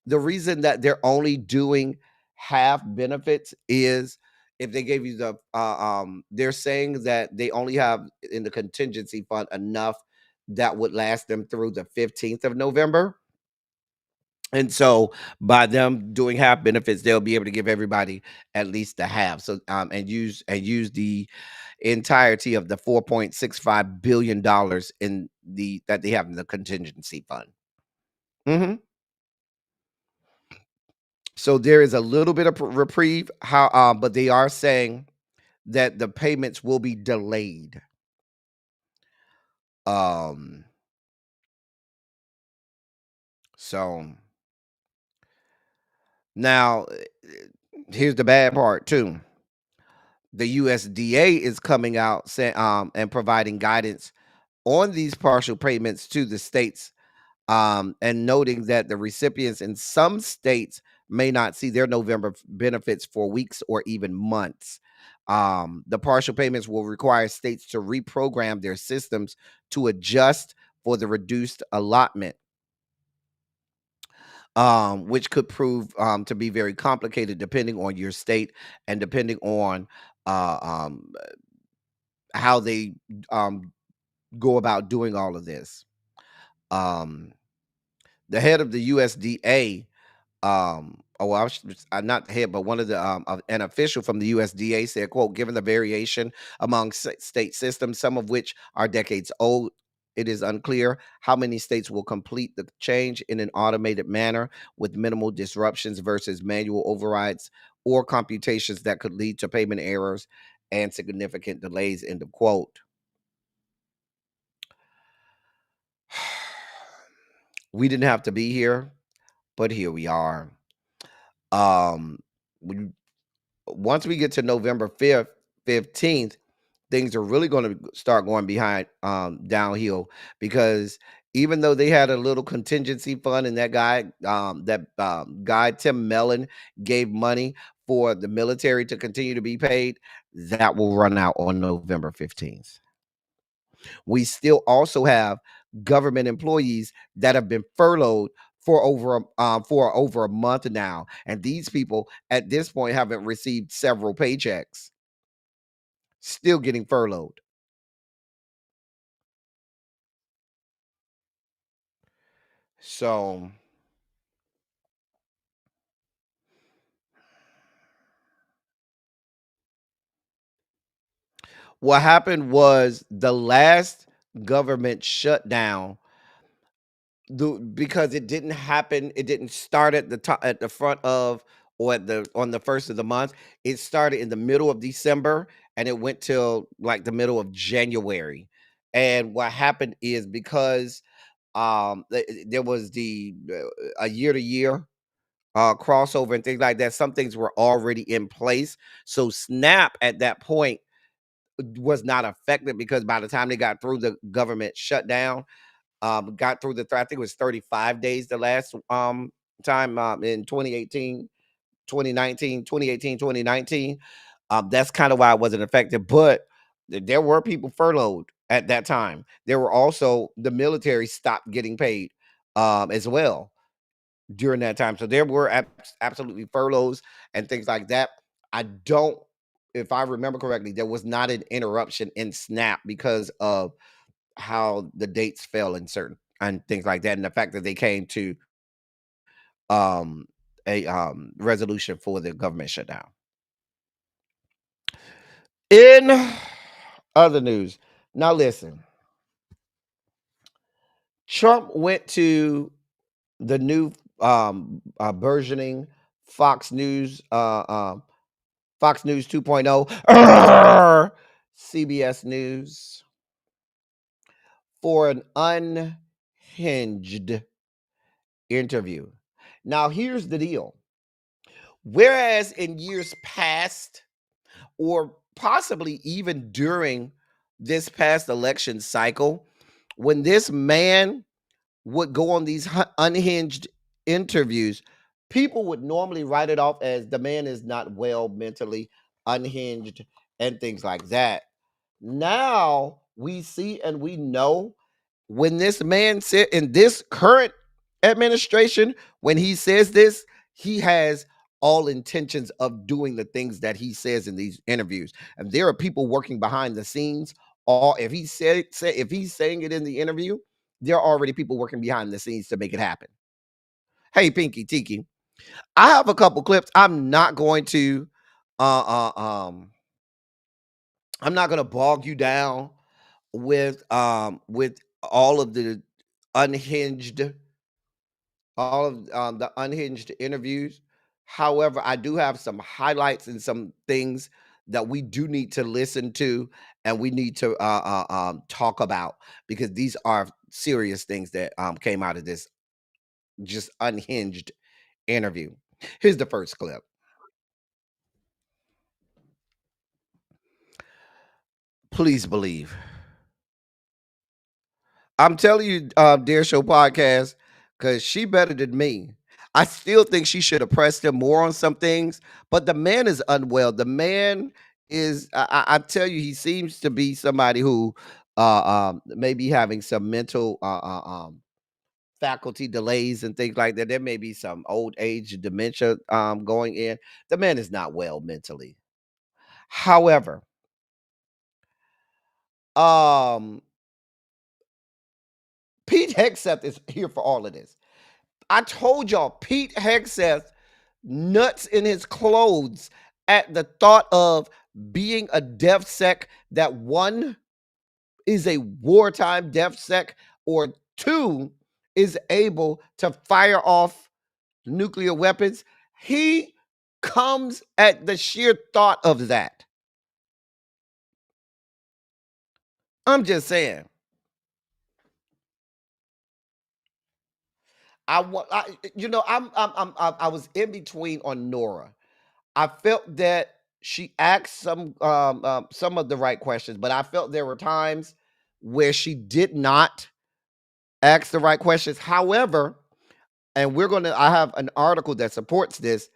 reason that they're only doing half benefits is if they gave you the they're saying that they only have in the contingency fund enough that would last them through the 15th of November. And so by them doing half benefits, they'll be able to give everybody at least a half. So and use the entirety of the $4.65 billion in that they have in the contingency fund. So there is a little bit of reprieve, but they are saying that the payments will be delayed. So now here's the bad part too. The USDA is coming out saying and providing guidance on these partial payments to the states, and noting that the recipients in some states may not see their November benefits for weeks or even months. The partial payments will require states to reprogram their systems to adjust for the reduced allotment, which could prove to be very complicated depending on your state and depending on how they go about doing all of this. The head of the USDA, not the head, but one of the an official from the USDA said, quote, given the variation among state systems, some of which are decades old, it is unclear how many states will complete the change in an automated manner with minimal disruptions versus manual overrides or computations that could lead to payment errors and significant delays, end of quote. We didn't have to be here, but here we are. Um, we, once we get to November 5th, 15th, things are really going to start going behind downhill, because even though they had a little contingency fund, and that guy Tim Mellon gave money for the military to continue to be paid, that will run out on November 15th. We still also have government employees that have been furloughed for over a month now, and these people at this point haven't received several paychecks, still getting furloughed. So what happened was the last government shutdown, because it didn't start at the top, at the front of, or at the on the first of the month. It started in the middle of December, and it went till like the middle of January. And what happened is, because there was the a year to year crossover and things like that, some things were already in place. So Snap at that point was not affected, because by the time they got through the government shutdown, got through I think it was 35 days the last time, in 2018, 2019, 2018, 2019. That's kind of why it wasn't affected. But there were people furloughed at that time. There were also, the military stopped getting paid as well during that time. So there were absolutely furloughs and things like that. I don't, if I remember correctly, there was not an interruption in Snap because of how the dates fell in certain and things like that, and the fact that they came to a resolution for the government shutdown. In other news, now listen, Trump went to the new versioning Fox News, Fox News 2.0, CBS News, for an unhinged interview. Now, here's the deal. Whereas in years past, or possibly even during this past election cycle, when this man would go on these unhinged interviews, people would normally write it off as the man is not well mentally, unhinged, and things like that. Now we see and we know, when this man said in this current administration, when he says this, he has all intentions of doing the things that he says in these interviews. And there are people working behind the scenes. Or if he if he's saying it in the interview, there are already people working behind the scenes to make it happen. Hey, Pinky Tiki, I have a couple clips. Uh, uh, um, I'm not gonna bog you down with all of the unhinged the unhinged interviews. However, I do have some highlights and some things that we do need to listen to, and we need to talk about, because these are serious things that came out of this just unhinged interview. Here's the first clip. Please believe. I'm telling you, Dear Show Podcast, because she better than me. I still think she should have pressed him more on some things, but the man is unwell. The man is, I tell you, he seems to be somebody who may be having some mental faculty delays and things like that. There may be some old age dementia going in. The man is not well mentally. However, um, Pete Hegseth is here for all of this. I told y'all, Pete Hegseth nuts in his clothes at the thought of being a DevSec that, one, is a wartime DevSec, or two, is able to fire off nuclear weapons. He comes at the sheer thought of that. I'm just saying. I was in between on Nora. I felt that she asked some of the right questions, but I felt there were times where she did not ask the right questions. However, and I have an article that supports this.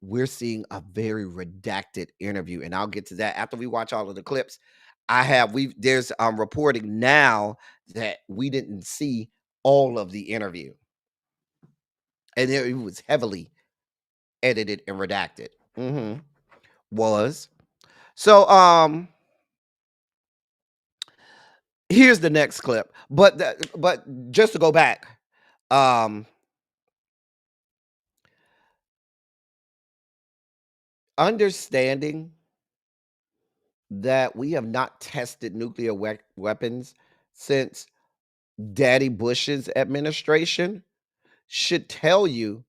We're seeing a very redacted interview, and I'll get to that after we watch all of the clips. There's reporting now that we didn't see all of the interview, and it was heavily edited and redacted. Was so. Here's the next clip, but just to go back, understanding that we have not tested nuclear weapons since Daddy Bush's administration should tell you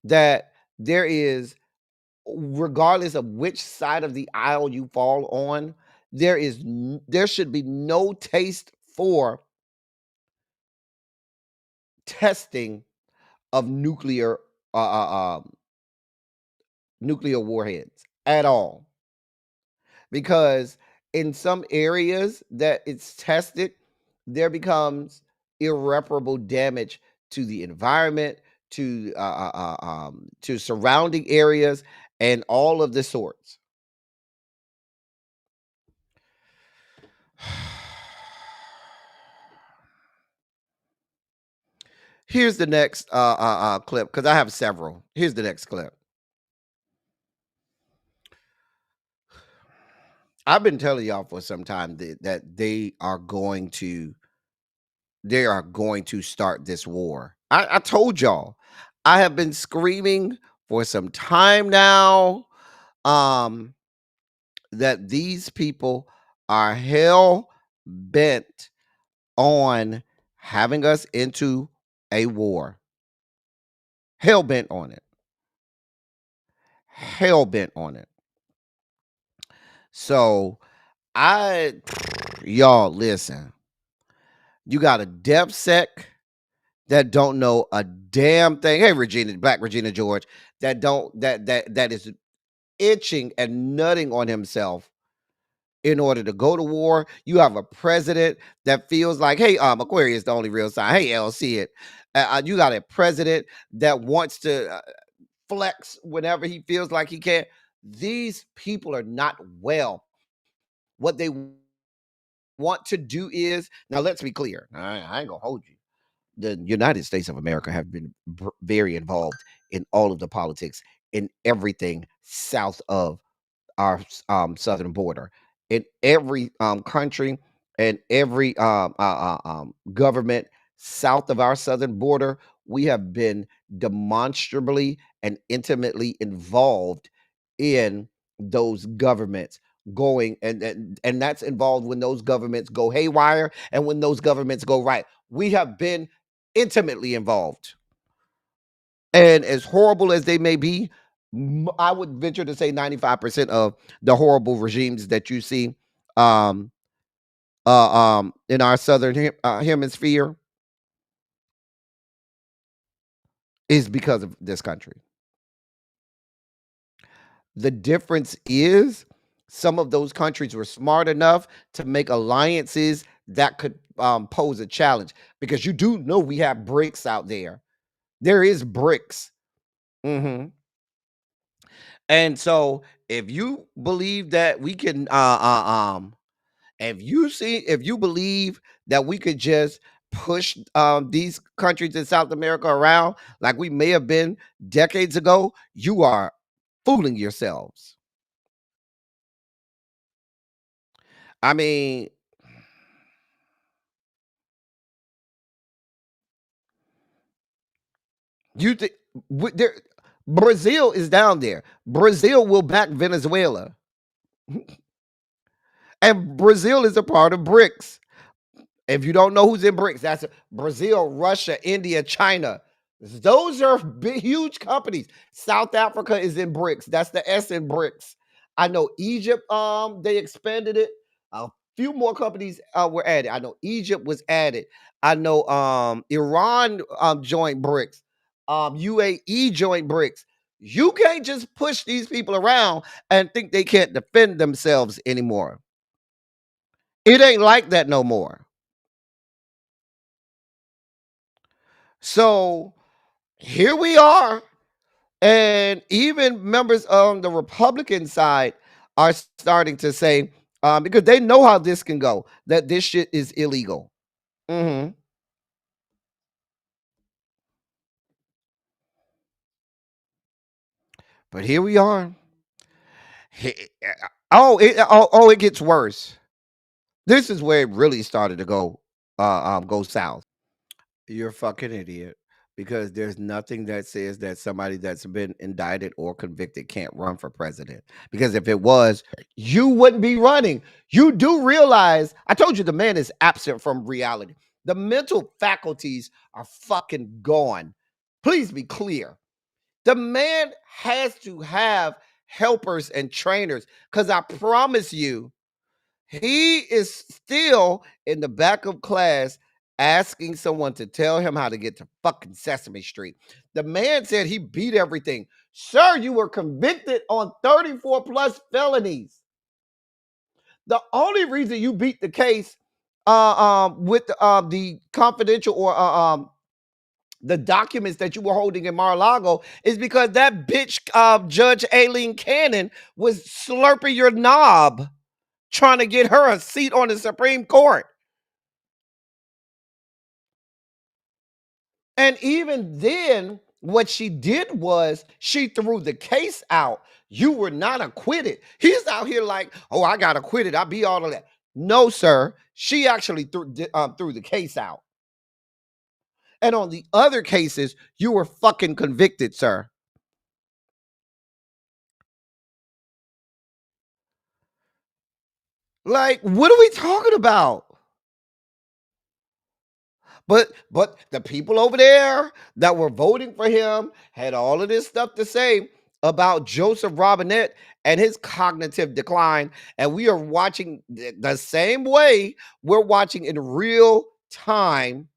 that there is, regardless of which side of the aisle you fall on, there should be no taste for testing of nuclear warheads at all, because in some areas that it's tested, there becomes irreparable damage to the environment, to surrounding areas, and all of the sorts. Here's the next clip, because I have several. Here's the next clip. I've been telling y'all for some time that they are going to start this war. I told y'all. I have been screaming for some time now that these people are hell bent on having us into a war. Hell bent on it. Hell bent on it. So y'all listen. You got a DevSec that don't know a damn thing. Hey, Black Regina George, that is itching and nutting on himself in order to go to war. You have a president that feels like, hey, Aquarius the only real sign. Hey, L, see it. You got a president that wants to flex whenever he feels like he can. These people are not well. What they want to do is, now let's be clear. I ain't gonna hold you. The United States of America have been very involved in all of the politics in everything south of our southern border. In every country and every government south of our southern border, we have been demonstrably and intimately involved in those governments going, and that's involved when those governments go haywire and when those governments go right. We have been intimately involved. And as horrible as they may be, I would venture to say 95% of the horrible regimes that you see in our southern hemisphere is because of this country. The difference is some of those countries were smart enough to make alliances that could pose a challenge, because you do know we have BRICS out there. There is BRICS. And so if you believe that we can if you believe that we could just push these countries in South America around like we may have been decades ago, you are fooling yourselves. I mean, you think Brazil is down there. Brazil will back Venezuela. And Brazil is a part of BRICS. If you don't know who's in BRICS, that's Brazil, Russia, India, China. Those are big, huge companies. South Africa is in BRICS. That's the S in BRICS. I know Egypt, they expanded it. few more companies were added. I know Egypt was added. I know Iran joined BRICS. UAE joined BRICS. You can't just push these people around and think they can't defend themselves anymore. It ain't like that no more. So here we are. And even members on the Republican side are starting to say, because they know how this can go, that this shit is illegal. Hmm. But here we are. It gets worse. This is where it really started to go south. You're a fucking idiot. Because there's nothing that says that somebody that's been indicted or convicted can't run for president. Because if it was, you wouldn't be running. You do realize, I told you the man is absent from reality. The mental faculties are fucking gone. Please be clear. The man has to have helpers and trainers. Because I promise you, he is still in the back of class asking someone to tell him how to get to fucking Sesame Street. The man said he beat everything. Sir, you were convicted on 34 plus felonies. The only reason you beat the case with the confidential or the documents that you were holding in Mar-a-Lago is because that bitch Judge Aileen Cannon was slurping your knob trying to get her a seat on the Supreme Court. And even then, what she did was she threw the case out. You were not acquitted. He's out here like, oh, I got acquitted. I beat all of that. No, sir. She actually threw the case out. And on the other cases, you were fucking convicted, sir. Like, what are we talking about? But the people over there that were voting for him had all of this stuff to say about Joseph Robinette and his cognitive decline. And we are watching the same way we're watching in real time.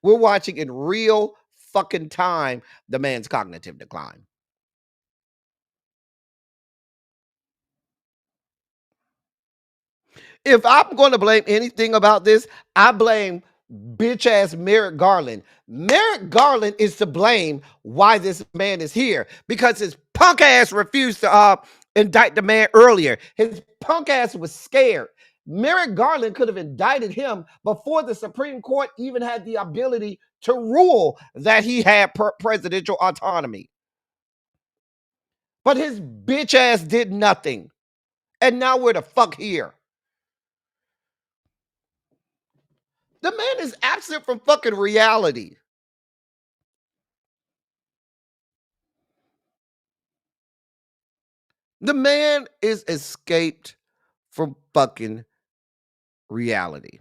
We're watching in real fucking time the man's cognitive decline. If I'm going to blame anything about this, I blame bitch ass Merrick Garland. Merrick Garland is to blame why this man is here because his punk ass refused to indict the man earlier. His punk ass was scared. Merrick Garland could have indicted him before the Supreme Court even had the ability to rule that he had presidential autonomy. But his bitch ass did nothing. And now we're the fuck here. The man is absent from fucking reality. The man is escaped from fucking reality.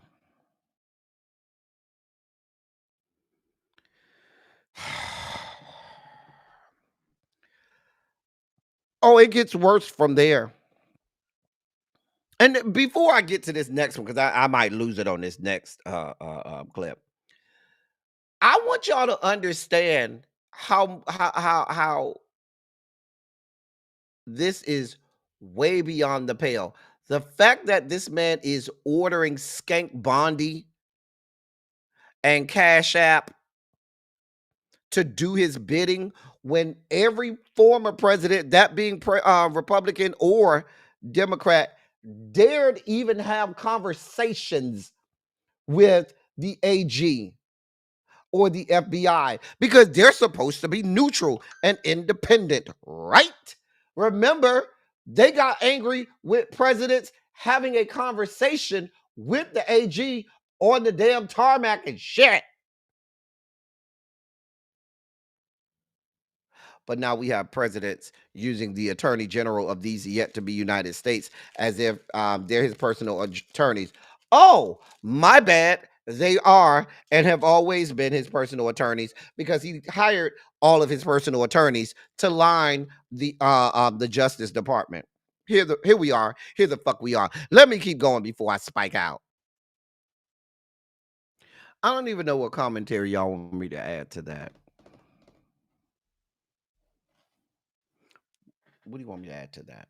Oh, it gets worse from there. And before I get to this next one, because I might lose it on this next clip, I want y'all to understand how this is way beyond the pale. The fact that this man is ordering Skank Bondi and CashApp to do his bidding when every former president, that being Republican or Democrat, dared even have conversations with the AG or the FBI because they're supposed to be neutral and independent, right? Remember, they got angry with presidents having a conversation with the AG on the damn tarmac and shit. But now we have presidents using the attorney general of these yet to be United States as if they're his personal attorneys. Oh, my bad. They are and have always been his personal attorneys because he hired all of his personal attorneys to line the Justice Department. Here we are. Here the fuck we are. Let me keep going before I spike out. I don't even know what commentary y'all want me to add to that. What do you want me to add to that?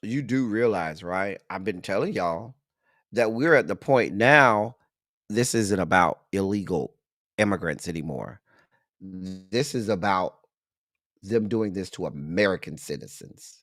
You do realize, right? I've been telling y'all that we're at the point now, this isn't about illegal immigrants anymore. This is about them doing this to American citizens.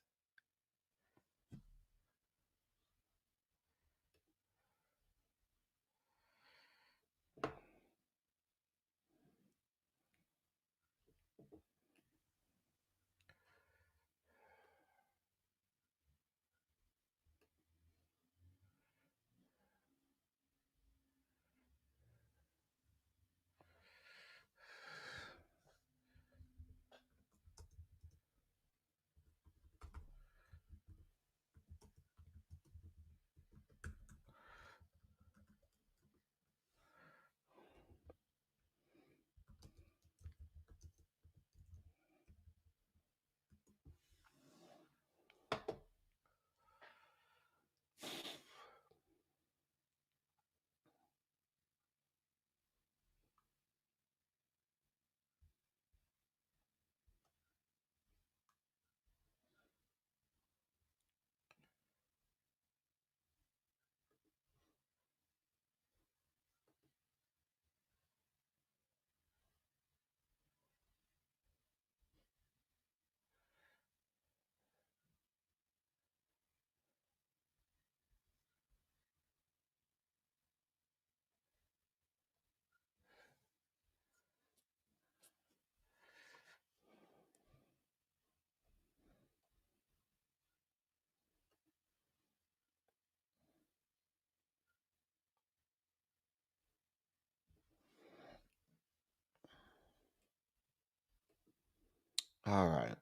All right.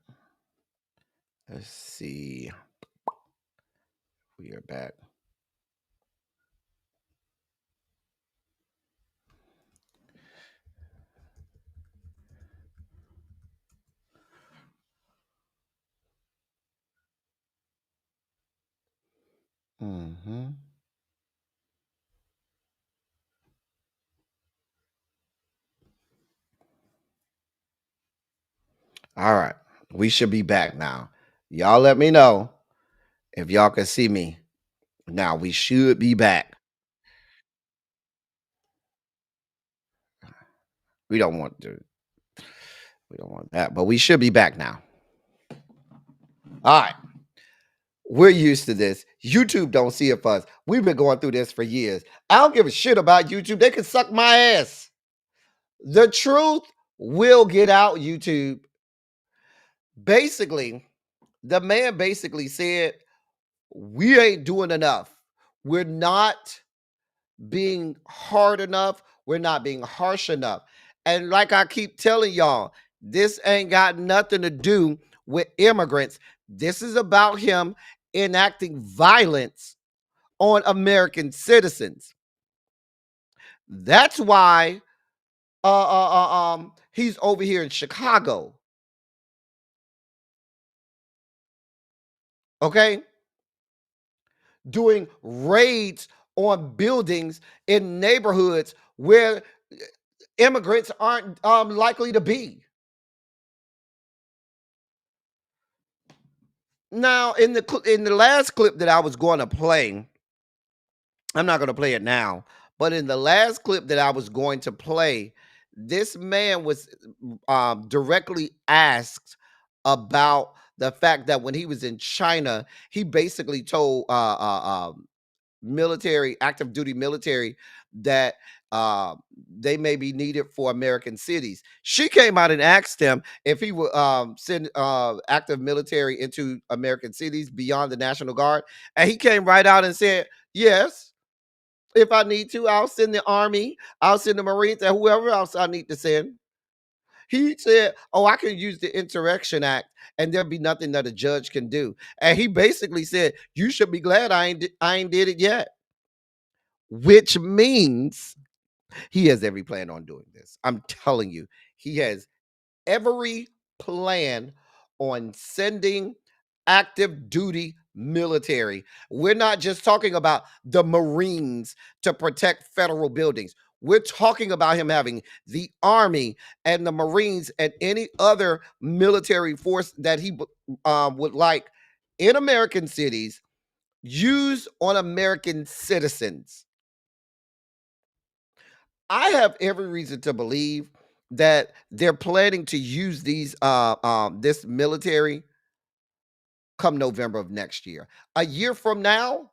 Let's see. We are back. Mm-hmm. All right. We should be back now. Y'all let me know if y'all can see me. Now we should be back. We don't want to. We don't want that, but we should be back now. All right. We're used to this. YouTube don't see it for us. We've been going through this for years. I don't give a shit about YouTube. They can suck my ass. The truth will get out, YouTube. Basically, the man basically said, we ain't doing enough. We're not being hard enough. We're not being harsh enough. And like I keep telling y'all, this ain't got nothing to do with immigrants. This is about him enacting violence on American citizens. That's why he's over here in Chicago. Okay? Doing raids on buildings in neighborhoods where immigrants aren't likely to be. Now, in the last clip that I was going to play, I'm not going to play it now, but in the last clip that I was going to play, this man was directly asked about the fact that when he was in China, he basically told military, active duty military, that they may be needed for American cities. She came out and asked him if he would send active military into American cities beyond the National Guard. And he came right out and said, yes, if I need to, I'll send the Army, I'll send the Marines, and whoever else I need to send. He said, oh, I can use the Insurrection Act and there'll be nothing that a judge can do. And he basically said, you should be glad I ain't did it yet. Which means he has every plan on doing this. I'm telling you, he has every plan on sending active duty military. We're not just talking about the Marines to protect federal buildings. We're talking about him having the Army and the Marines and any other military force that he would like in American cities used on American citizens. I have every reason to believe that they're planning to use this military come November of next year. A year from now,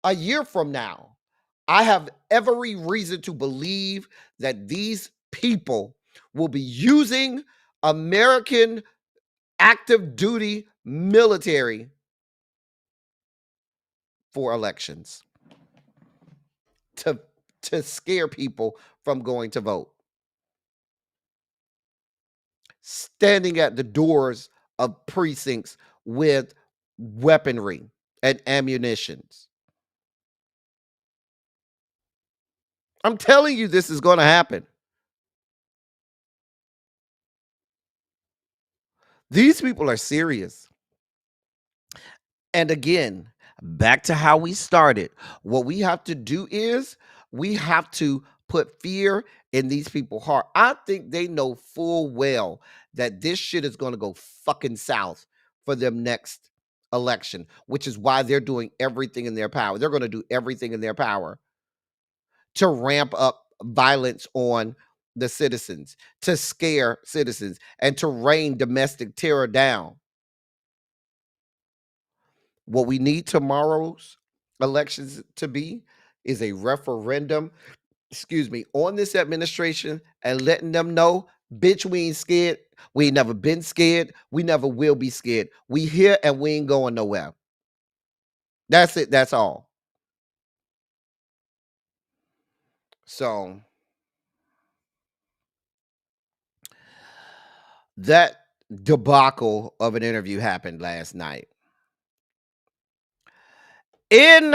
I have every reason to believe that these people will be using American active duty military for elections to scare people from going to vote. Standing at the doors of precincts with weaponry and ammunitions. I'm telling you, this is going to happen. These people are serious. And again, back to how we started. What we have to do is we have to put fear in these people's heart. I think they know full well that this shit is going to go fucking south for them next election, which is why they're doing everything in their power. They're going to do everything in their power to ramp up violence on the citizens, to scare citizens, and to rain domestic terror down. What we need tomorrow's elections to be is a referendum, on this administration and letting them know, bitch, we ain't scared. We ain't never been scared. We never will be scared. We here and we ain't going nowhere. That's it. That's all. So that debacle of an interview happened last night. In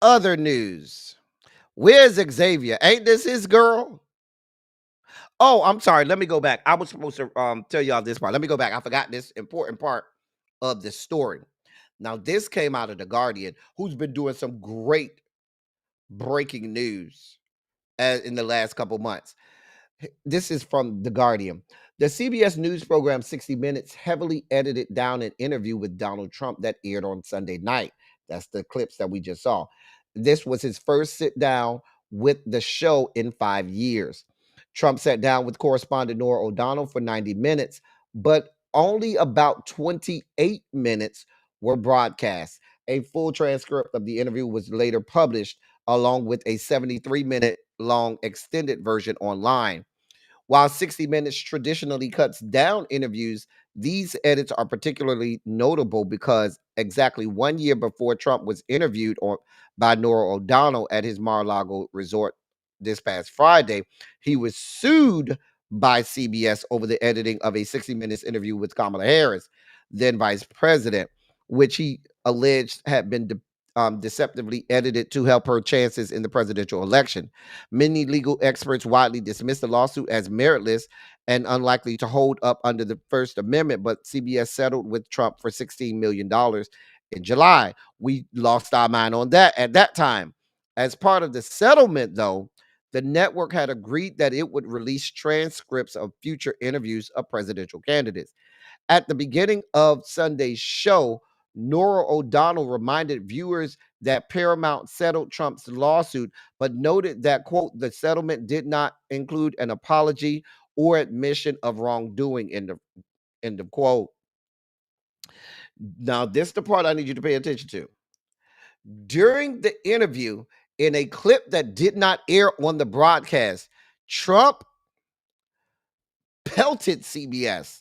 other news, where's Xavier? Ain't this his girl? Oh, I'm sorry. Let me go back. I was supposed to tell y'all this part. Let me go back. I forgot this important part of the story. Now, this came out of The Guardian, who's been doing some great breaking news in the last couple months. This is from The Guardian. The CBS News program 60 Minutes heavily edited down an interview with Donald Trump that aired on Sunday night. That's the clips that we just saw. This was his first sit down with the show in 5 years. Trump sat down with correspondent Norah O'Donnell for 90 minutes, but only about 28 minutes were broadcast. A full transcript of the interview was later published, along with a 73-minute long extended version online. While 60 Minutes traditionally cuts down interviews, these edits are particularly notable because exactly 1 year before Trump was interviewed by Norah O'Donnell at his Mar-a-Lago resort this past Friday, he was sued by CBS over the editing of a 60 Minutes interview with Kamala Harris, then vice president, which he alleged had been deceptively edited to help her chances in the presidential election. Many legal experts widely dismissed the lawsuit as meritless and unlikely to hold up under the First Amendment, but CBS settled with Trump for $16 million in July. We lost our mind on that at that time. As part of the settlement, though, the network had agreed that it would release transcripts of future interviews of presidential candidates. At the beginning of Sunday's show, Norah O'Donnell reminded viewers that Paramount settled Trump's lawsuit, but noted that, quote, the settlement did not include an apology or admission of wrongdoing, end of quote. Now, this is the part I need you to pay attention to. During the interview, in a clip that did not air on the broadcast, Trump pelted CBS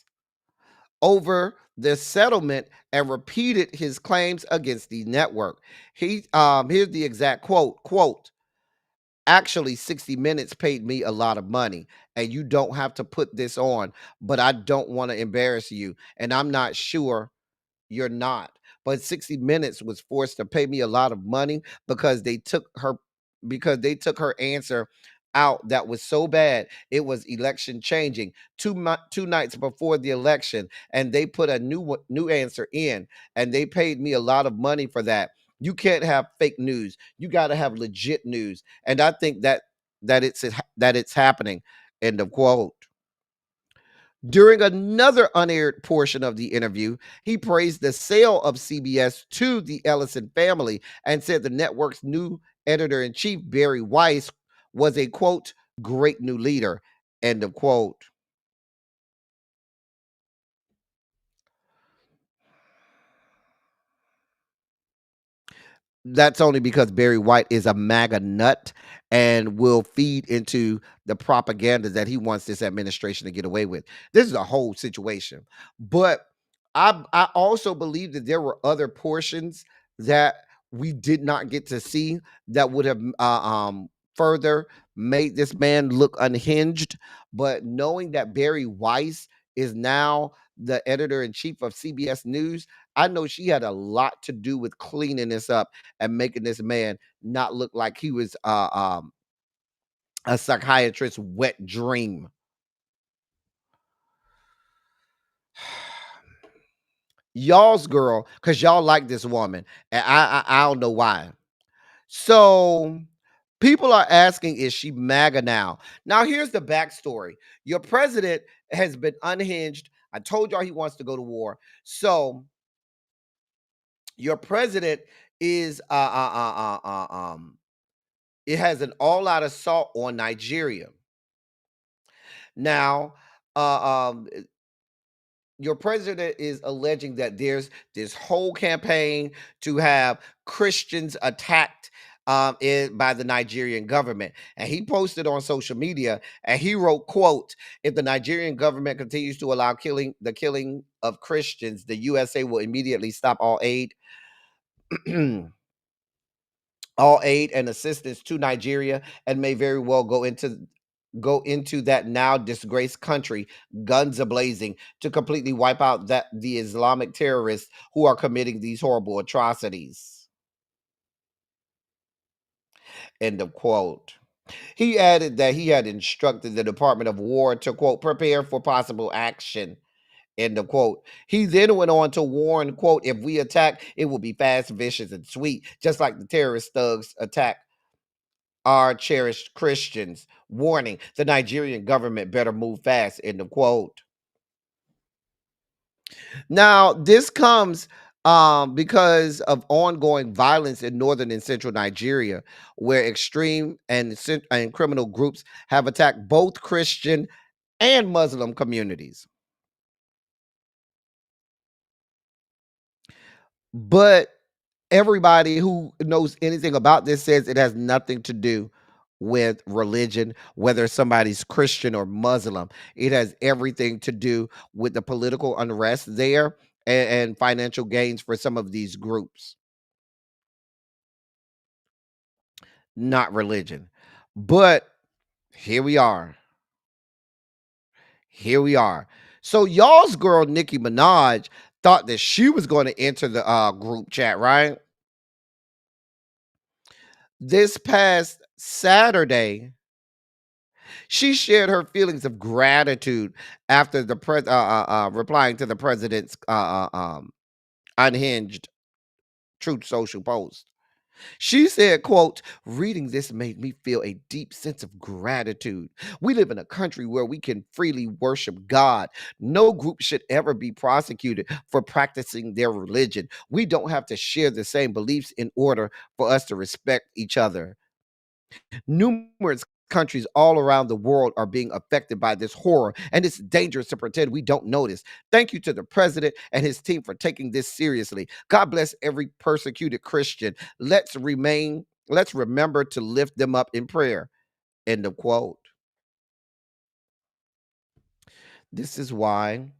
over the settlement and repeated his claims against the network. Here's the exact quote, actually 60 Minutes paid me a lot of money and you don't have to put this on, but I don't want to embarrass you and I'm not sure you're not. But 60 Minutes was forced to pay me a lot of money because they took her answer out that was so bad. It was election changing. Two nights before the election, and they put a new answer in, and they paid me a lot of money for that. You can't have fake news. You got to have legit news, and I think that it's happening. End of quote. During another unaired portion of the interview, he praised the sale of CBS to the Ellison family and said the network's new editor in chief, Barry Weiss, was a quote, great new leader, end of quote. That's only because Barry White is a MAGA nut and will feed into the propaganda that he wants this administration to get away with. This is a whole situation. But I also believe that there were other portions that we did not get to see that would have further made this man look unhinged. But knowing that Barry Weiss is now the editor in chief of CBS News, I know she had a lot to do with cleaning this up and making this man not look like he was a psychiatrist's wet dream. Y'all's girl, because y'all like this woman, and I don't know why. So people are asking, is she MAGA now? Now here's the backstory. Your president has been unhinged. I told y'all he wants to go to war. So your president is it has an all-out assault on Nigeria. Now, your president is alleging that there's this whole campaign to have Christians attacked by the Nigerian government. And he posted on social media and he wrote, quote, if the Nigerian government continues to allow the killing of Christians, the USA will immediately stop all aid. All aid and assistance to Nigeria and may very well go into that now disgraced country, guns ablazing, to completely wipe out the Islamic terrorists who are committing these horrible atrocities. End of quote. He added that he had instructed the Department of War to, quote, prepare for possible action. End of quote. He then went on to warn, quote, if we attack, it will be fast, vicious, and sweet, just like the terrorist thugs attack our cherished Christians. Warning, the Nigerian government better move fast, end of quote. Now, this comes because of ongoing violence in northern and central Nigeria, where extreme and criminal groups have attacked both Christian and Muslim communities. But everybody who knows anything about this says it has nothing to do with religion, whether somebody's Christian or Muslim. It has everything to do with the political unrest there and financial gains for some of these groups, not religion. But here we are. Here we are. So y'all's girl Nicki Minaj thought that she was going to enter the group chat, right? This past Saturday, she shared her feelings of gratitude after the replying to the president's unhinged Truth Social post. She said, quote, reading this made me feel a deep sense of gratitude. We live in a country where we can freely worship God. No group should ever be prosecuted for practicing their religion. We don't have to share the same beliefs in order for us to respect each other. Numerous countries all around the world are being affected by this horror, and it's dangerous to pretend we don't notice. Thank you to the president and his team for taking this seriously. God bless every persecuted Christian. Let's remember to lift them up in prayer. End of quote. This is why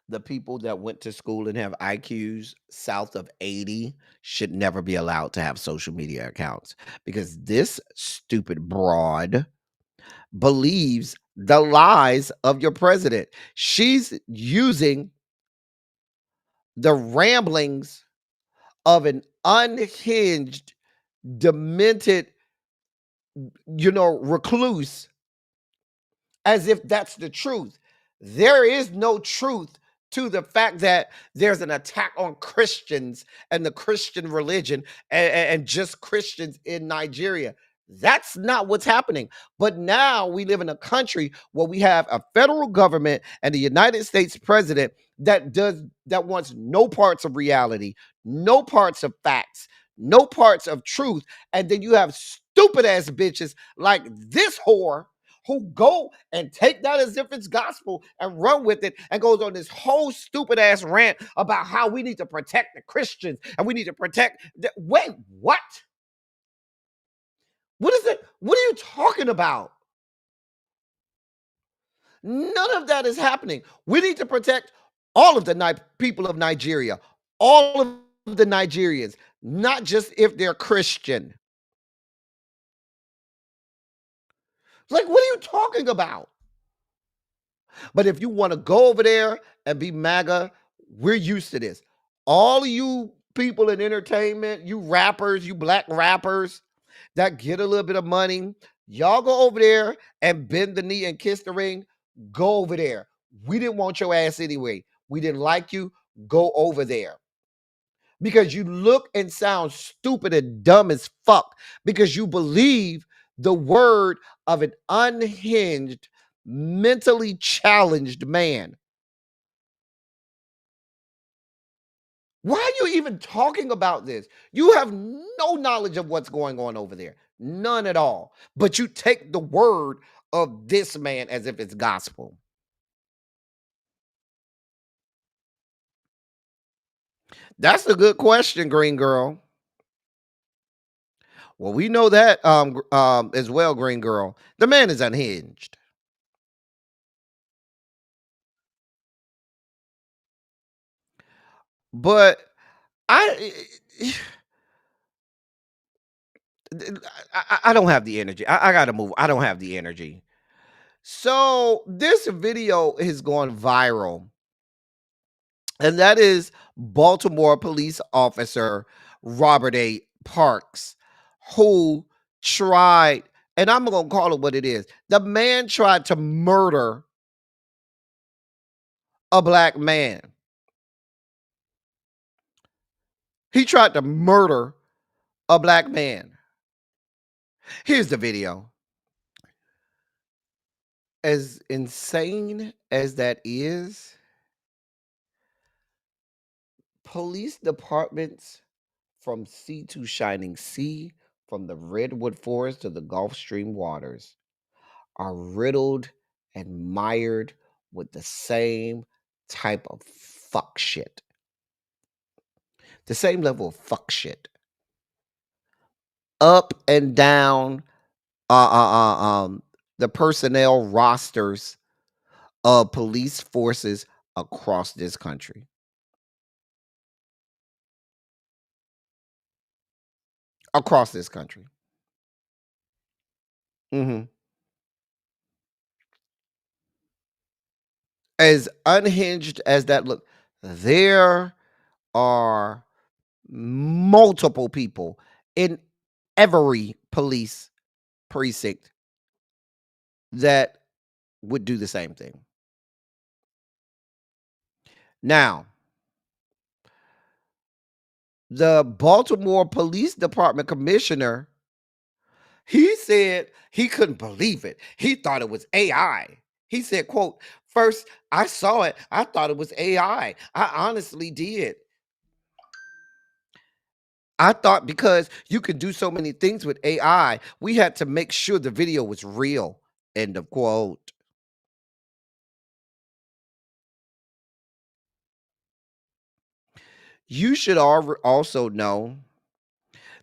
the people that went to school and have IQs south of 80 should never be allowed to have social media accounts, because this stupid broad believes the lies of your president. She's using the ramblings of an unhinged, demented recluse, as if that's the truth. There is no truth to the fact that there's an attack on Christians and the Christian religion and just Christians in Nigeria. That's not what's happening. But now we live in a country where we have a federal government and the United States president that wants no parts of reality, no parts of facts, no parts of truth. And then you have stupid ass bitches like this whore who go and take that as if it's gospel and run with it and goes on this whole stupid ass rant about how we need to protect the Christians and we need to protect wait, what? What is it? What are you talking about? None of that is happening. We need to protect all of the people of Nigeria, all of the Nigerians, not just if they're Christian. Like, what are you talking about? But if you want to go over there and be MAGA, we're used to this. All of you people in entertainment, you rappers, you black rappers that get a little bit of money, y'all go over there and bend the knee and kiss the ring. Go over there. We didn't want your ass anyway. We didn't like you. Go over there. Because you look and sound stupid and dumb as fuck because you believe the word of an unhinged, mentally challenged man. Why are you even talking about this? You have no knowledge of what's going on over there. None at all. But you take the word of this man as if it's gospel. That's a good question, Green Girl. Well, we know that as well, Green Girl. The man is unhinged. But I don't have the energy. I gotta move. I don't have the energy. So this video has gone viral, and that is Baltimore police officer Robert A. Parks, who tried, and I'm gonna call it what it is. The man tried to murder a black man. He tried to murder a black man. Here's the video. As insane as that is, police departments from sea to shining sea, from the redwood forest to the Gulf Stream waters, are riddled and mired with the same type of fuck shit. The same level of fuck shit. Up and down the personnel rosters of police forces across this country. Across this country. As unhinged as that look, there are multiple people in every police precinct that would do the same thing. Now, the Baltimore Police Department commissioner, he said he couldn't believe it. He thought it was AI. He said, quote, "First, I saw it. I thought it was AI. I honestly did. I thought because you could do so many things with AI, we had to make sure the video was real." End of quote. You should also know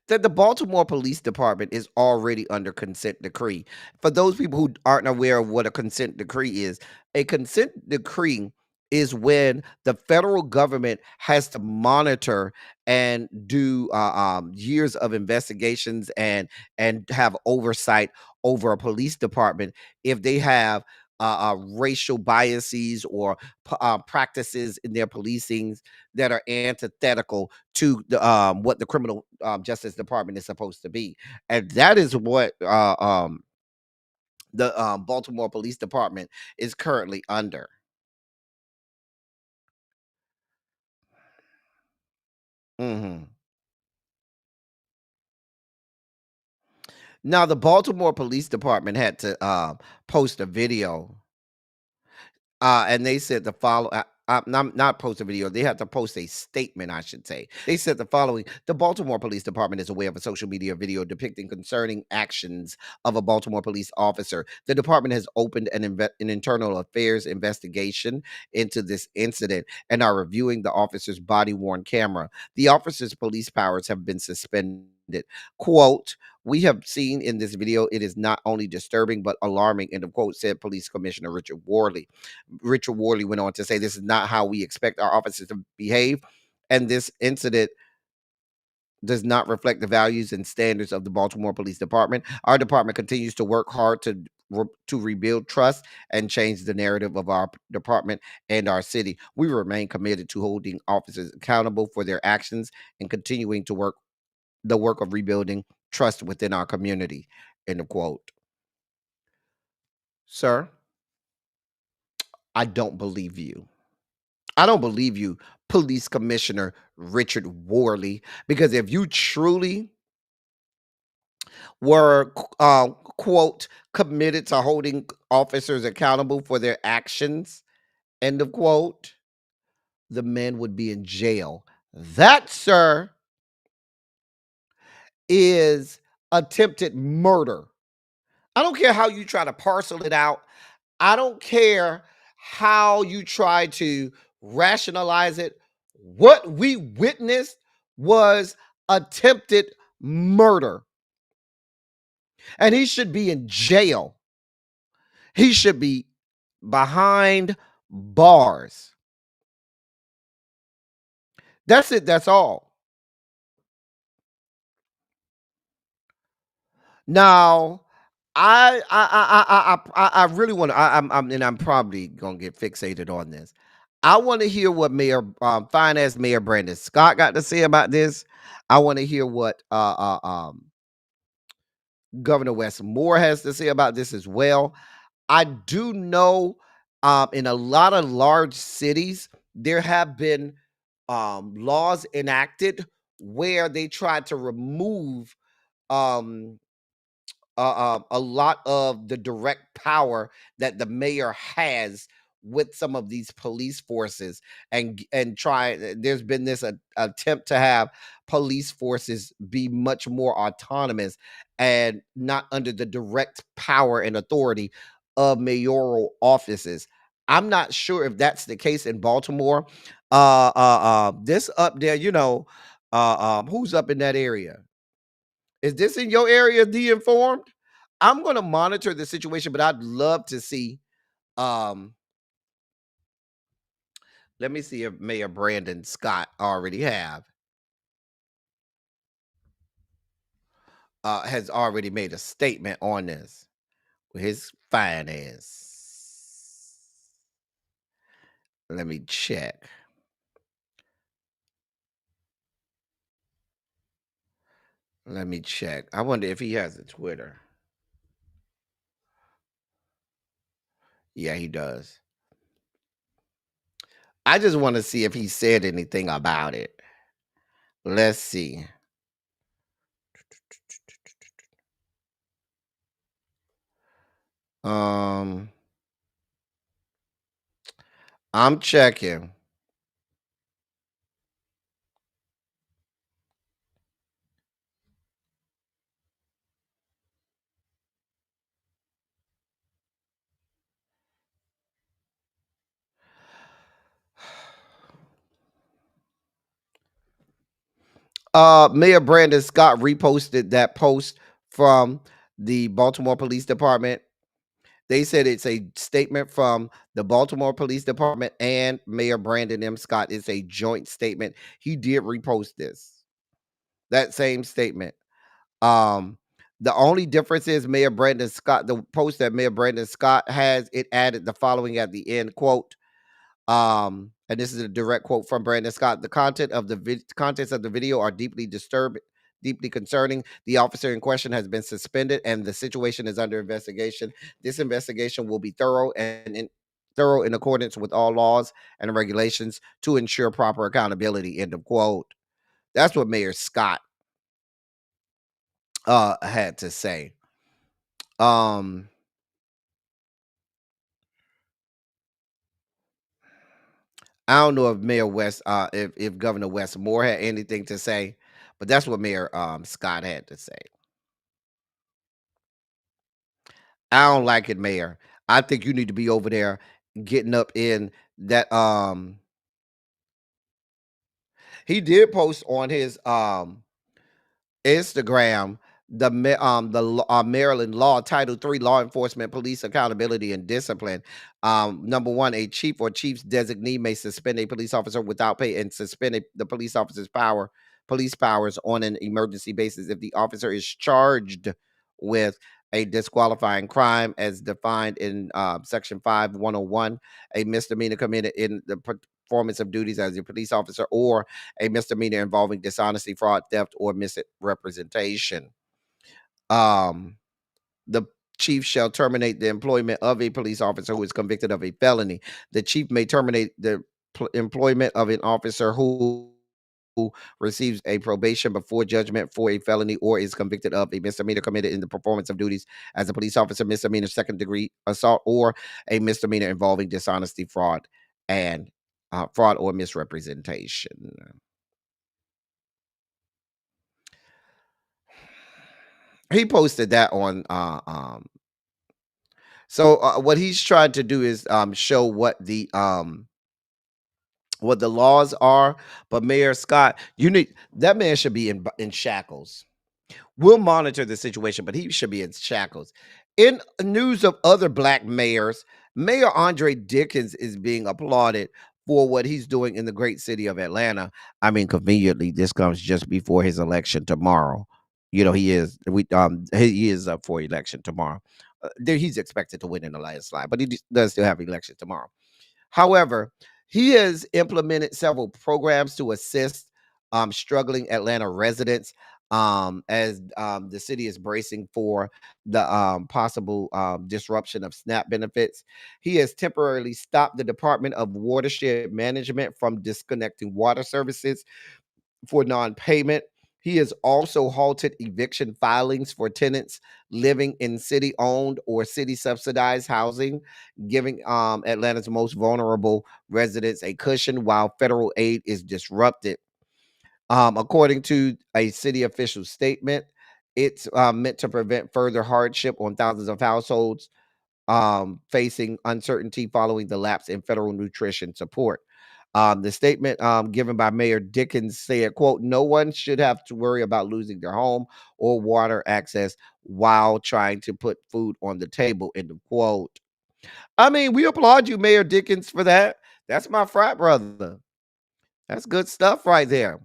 that the Baltimore Police Department is already under consent decree. For those people who aren't aware of what a consent decree is, a consent decree is when the federal government has to monitor and do years of investigations and have oversight over a police department if they have racial biases or practices in their policing that are antithetical to what the criminal justice department is supposed to be, and that is what the Baltimore Police Department is currently under. Mhm. Now, the Baltimore Police Department had to post a video, and they said the follow. Not post a video. They had to post a statement, I should say. They said the following: the Baltimore Police Department is aware of a social media video depicting concerning actions of a Baltimore police officer. The department has opened an internal affairs investigation into this incident and are reviewing the officer's body-worn camera. The officer's police powers have been suspended. Quote, we have seen in this video, it is not only disturbing but alarming, end of quote, said Police Commissioner Richard Worley. Richard Worley went on to say, this is not how we expect our officers to behave, and this incident does not reflect the values and standards of the Baltimore Police Department. Our department continues to work hard to rebuild trust and change the narrative of our department and our city. We remain committed to holding officers accountable for their actions and continuing to work the work of rebuilding trust within our community. End of quote. Sir, I don't believe you. I don't believe you, Police Commissioner Richard Worley, because if you truly were, quote, committed to holding officers accountable for their actions, end of quote, the man would be in jail. That, sir, is attempted murder. I don't care how you try to parcel it out. I don't care how you try to rationalize it. What we witnessed was attempted murder. And he should be in jail. He should be behind bars. That's it. That's all. Now, I really want to. I'm probably gonna get fixated on this. I want to hear what Mayor, fine as Mayor Brandon Scott got to say about this. I want to hear what Governor Wes Moore has to say about this as well. I do know in a lot of large cities there have been laws enacted where they tried to remove um, a lot of the direct power that the mayor has with some of these police forces, and try there's been this attempt to have police forces be much more autonomous and not under the direct power and authority of mayoral offices. I'm not sure if that's the case in Baltimore. This up there, who's up in that area? Is this in your area, The Informed? I'm gonna monitor the situation, but I'd love to see. Um, Let me see if Mayor Brandon Scott already has already made a statement on this with his fine ass. Let me check. Let me check. I wonder if he has a Twitter. Yeah, he does. I just want to see if he said anything about it. Let's see. Um, I'm checking. Mayor Brandon Scott reposted that post from the Baltimore Police Department. They said it's a statement from the Baltimore Police Department and Mayor Brandon M. Scott. It's a joint statement. He did repost that same statement. Um, The only difference is Mayor Brandon Scott, the post that Mayor Brandon Scott has, it added the following at the end, quote, and this is a direct quote from Brandon Scott. The contents of the video are deeply disturbing, deeply concerning. The officer in question has been suspended, and the situation is under investigation. This investigation will be thorough in accordance with all laws and regulations to ensure proper accountability. End of quote. That's what Mayor Scott had to say. Um, I don't know if Mayor West, if Governor Westmore had anything to say, but that's what Mayor Scott had to say. I don't like it, Mayor. I think you need to be over there getting up in that. He did post on his Instagram Maryland law Title 3 law enforcement police accountability and discipline. Number one, a chief or chief's designee may suspend a police officer without pay and suspend the police officer's police powers on an emergency basis if the officer is charged with a disqualifying crime as defined in section 5101, a misdemeanor committed in the performance of duties as a police officer, or a misdemeanor involving dishonesty, fraud, theft, or misrepresentation. Um, the chief shall terminate the employment of a police officer who is convicted of a felony. The chief may terminate the employment of an officer who receives a probation before judgment for a felony or is convicted of a misdemeanor committed in the performance of duties as a police officer, misdemeanor second degree assault, or a misdemeanor involving dishonesty, and fraud or misrepresentation. He posted that on so what he's trying to do is show what the laws are. But Mayor Scott, you need that man should be in shackles. We'll monitor the situation, but he should be in shackles. In news of other black mayors, Mayor Andre Dickens is being applauded for what he's doing in the great city of Atlanta. I mean, conveniently, this comes just before his election tomorrow. You know, he is up for election tomorrow. He's expected to win in the landslide, but he does still have election tomorrow. However, he has implemented several programs to assist struggling Atlanta residents as the city is bracing for the possible disruption of SNAP benefits. He has temporarily stopped the Department of Watershed Management from disconnecting water services for non-payment. He has also halted eviction filings for tenants living in city-owned or city-subsidized housing, giving Atlanta's most vulnerable residents a cushion while federal aid is disrupted. According to a city official statement, it's meant to prevent further hardship on thousands of households facing uncertainty following the lapse in federal nutrition support. The statement given by Mayor Dickens said, quote, no one should have to worry about losing their home or water access while trying to put food on the table, end of quote. I mean, we applaud you, Mayor Dickens, for that. That's my frat brother. That's good stuff right there.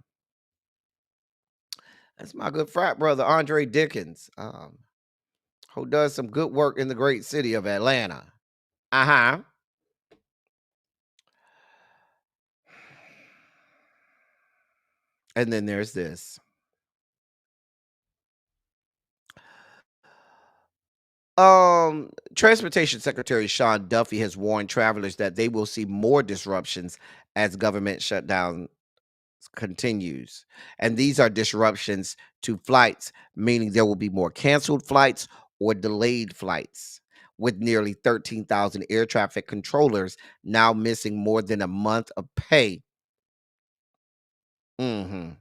That's my good frat brother, Andre Dickens, who does some good work in the great city of Atlanta. Uh-huh. And then there's this. Transportation Secretary Sean Duffy has warned travelers that they will see more disruptions as government shutdown continues. And these are disruptions to flights, meaning there will be more canceled flights or delayed flights, with nearly 13,000 air traffic controllers now missing more than a month of pay. Mhm.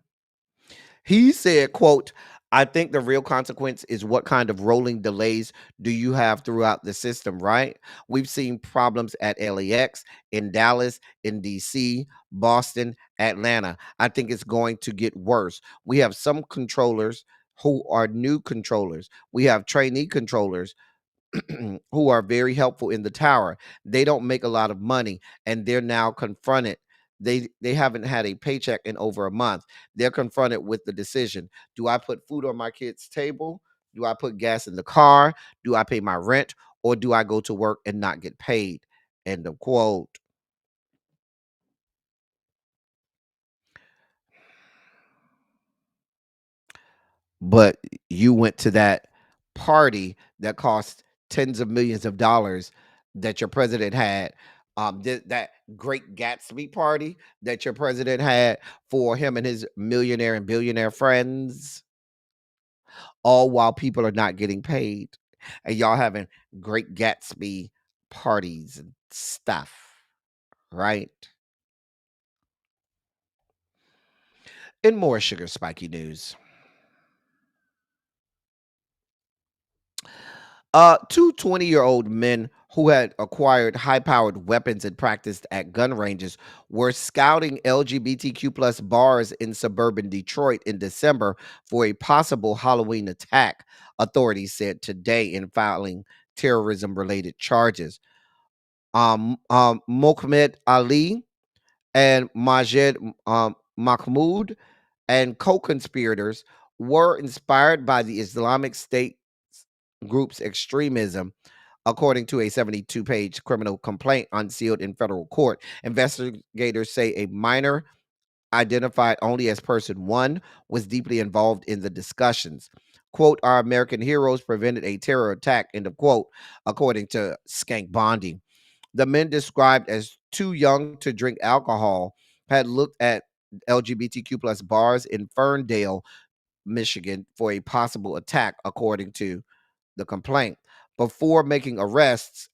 He said, quote, I think the real consequence is what kind of rolling delays do you have throughout the system, right? We've seen problems at LAX, in Dallas, in DC, Boston, Atlanta. I think it's going to get worse. We have some controllers who are new controllers. We have trainee controllers who are very helpful in the tower. They don't make a lot of money and they're now confronted. They haven't had a paycheck in over a month. They're confronted with the decision. Do I put food on my kid's table Do I put gas in the car? Do I pay my rent? Or do I go to work and not get paid? End of quote. But you went to that party that cost tens of millions of dollars that your president had. That great Gatsby party that your president had for him and his millionaire and billionaire friends, all while people are not getting paid, and y'all having great Gatsby parties and stuff, right? In more sugar spiky news, two 20-year-old men who had acquired high-powered weapons and practiced at gun ranges were scouting LGBTQ plus bars in suburban Detroit in December for a possible Halloween attack, authorities said today in filing terrorism-related charges. Mohammed Ali and Majed Mahmoud and co-conspirators were inspired by the Islamic State group's extremism, according to a 72-page criminal complaint unsealed in federal court. Investigators say a minor, identified only as person one, was deeply involved in the discussions. Quote, our American heroes prevented a terror attack, end of quote, according to Skank Bondi. The men, described as too young to drink alcohol, had looked at LGBTQ plus bars in Ferndale, Michigan for a possible attack, according to the complaint. Before making arrests,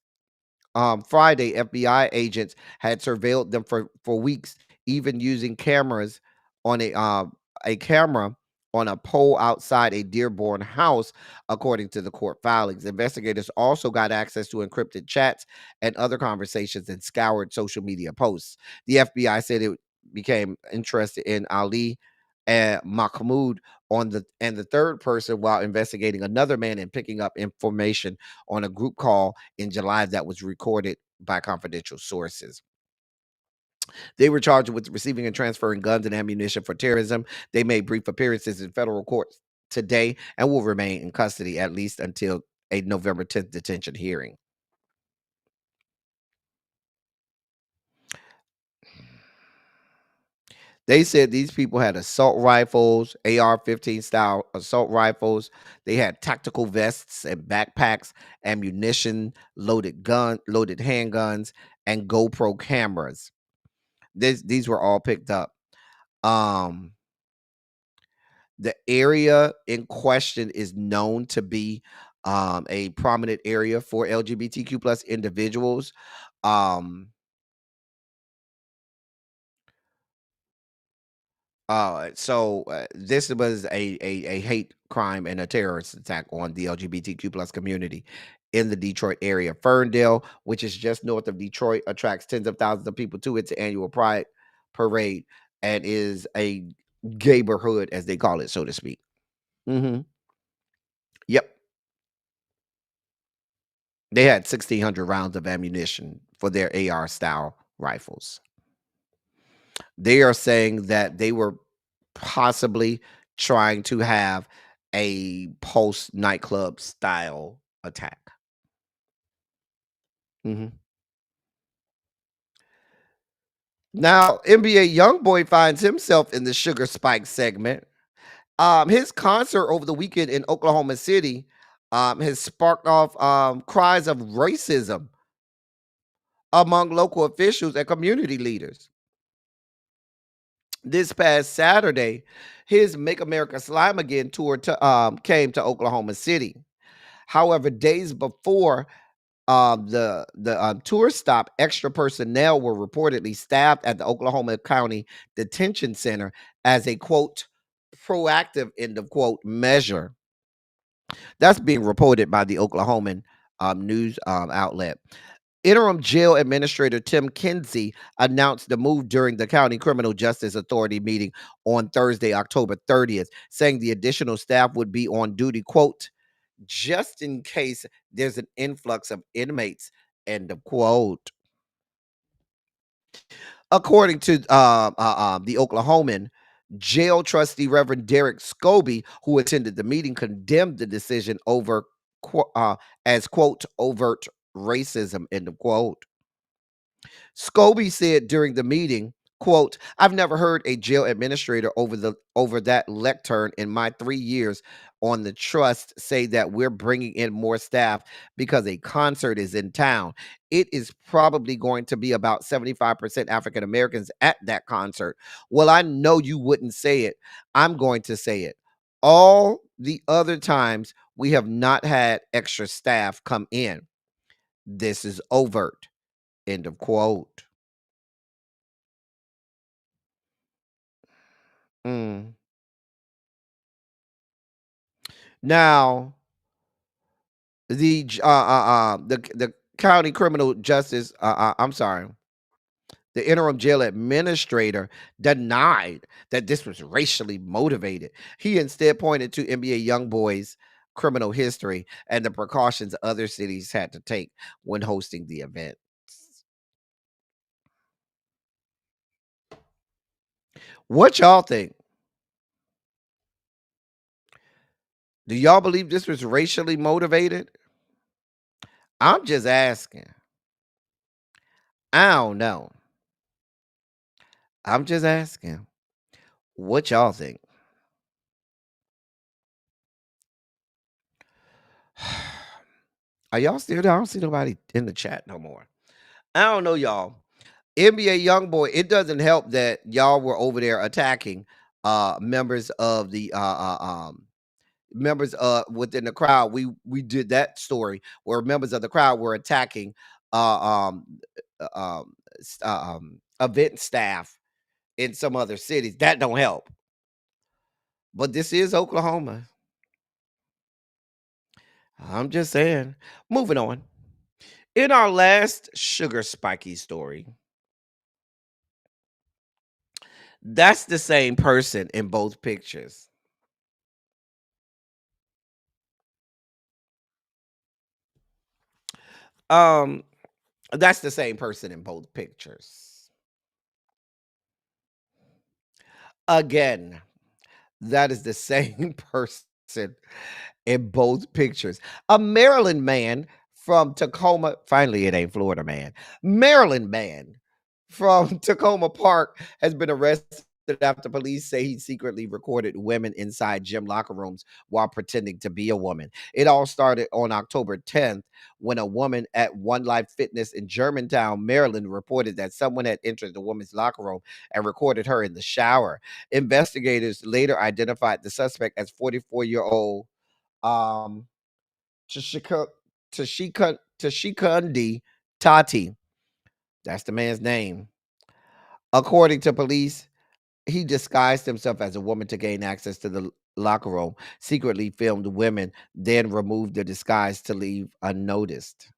Friday, FBI agents had surveilled them for weeks, even using cameras on a camera on a pole outside a Dearborn house, according to the court filings. Investigators also got access to encrypted chats and other conversations and scoured social media posts. The FBI said it became interested in Ali and Mahmoud the third person while investigating another man and picking up information on a group call in July that was recorded by confidential sources. They were charged with receiving and transferring guns and ammunition for terrorism. They made brief appearances in federal courts today and will remain in custody at least until a November 10th detention hearing. They said these people had assault rifles, AR-15 style assault rifles. They had tactical vests and backpacks, ammunition, loaded handguns, and GoPro cameras. These were all picked up. Um, the area in question is known to be a prominent area for LGBTQ plus individuals. This was a hate crime and a terrorist attack on the LGBTQ plus community in the Detroit area. Ferndale, which is just north of Detroit, attracts tens of thousands of people to its annual Pride parade and is a gayborhood, as they call it, so to speak. Hmm. Yep, they had 1,600 rounds of ammunition for their AR style rifles. They are saying that they were possibly trying to have a post nightclub style attack. Mhm. Now, NBA Youngboy finds himself in the Sugar Spike segment. His concert over the weekend in Oklahoma City has sparked off cries of racism among local officials and community leaders. This past Saturday, his Make America Slime Again tour came to Oklahoma City. However, days before the tour stop, extra personnel were reportedly stabbed at the Oklahoma County Detention Center as a quote proactive end of quote measure. That's being reported by the Oklahoman news outlet. Interim jail administrator Tim Kinsey announced the move during the County Criminal Justice Authority meeting on Thursday, October 30th, saying the additional staff would be on duty, quote, just in case there's an influx of inmates, end of quote. According to the Oklahoman, Jail trustee Reverend Derek Scobie, who attended the meeting, condemned the decision over as quote overt racism, end of quote. Scobie said during the meeting, quote, "I've never heard a jail administrator over that lectern in my 3 years on the trust say that we're bringing in more staff because a concert is in town. It is probably going to be about 75% African Americans at that concert. Well, I know you wouldn't say it. I'm going to say it. All the other times we have not had extra staff come in. This is overt." End of quote. Mm. Now, the county criminal justice, I'm sorry, the interim jail administrator denied that this was racially motivated. He instead pointed to NBA Youngboy's criminal history and the precautions other cities had to take when hosting the event. What y'all think? Do y'all believe this was racially motivated? I'm just asking. I don't know. I'm just asking. What y'all think? Are y'all still there? I don't see nobody in the chat no more. I don't know, y'all. NBA Youngboy, it doesn't help that y'all were over there attacking members of the members within the crowd. We did that story where members of the crowd were attacking uh um event staff in some other cities. That don't help. But this is Oklahoma. I'm just saying. Moving on. In our last sugar spiky story, that's the same person in both pictures. Um, that's the same person in both pictures. Again, that is the same person in both pictures. A Maryland man from Tacoma, finally it ain't Florida man. Maryland man from Tacoma Park has been arrested after police say he secretly recorded women inside gym locker rooms while pretending to be a woman. It all started on October 10th when a woman at One Life Fitness in Germantown, Maryland, reported that someone had entered the woman's locker room and recorded her in the shower. Investigators later identified the suspect as 44-year-old um, Tashika, Tashikundi Tati. That's the man's name. According to police, he disguised himself as a woman to gain access to the locker room, secretly filmed women, then removed the disguise to leave unnoticed.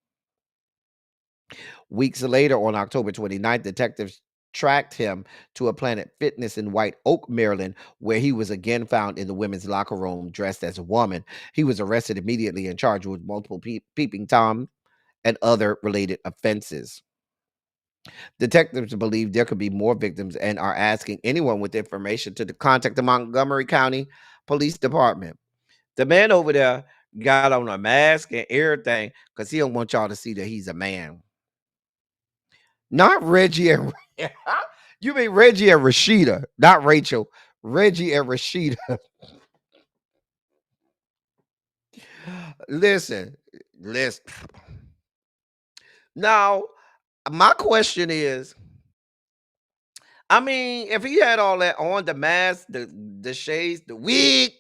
Weeks later, on October 29th, detectives tracked him to a Planet Fitness in White Oak, Maryland, where he was again found in the women's locker room dressed as a woman. He was arrested immediately and charged with multiple peeping Tom and other related offenses. Detectives believe there could be more victims and are asking anyone with information to contact the Montgomery County Police Department. The man over there got on a mask and everything because he don't want y'all to see that he's a man. Not Reggie and you mean Reggie and Rashida, not Rachel. Reggie and Rashida. Listen, listen. Now, my question is, I mean, if he had all that on, the mask, the shades, the wig,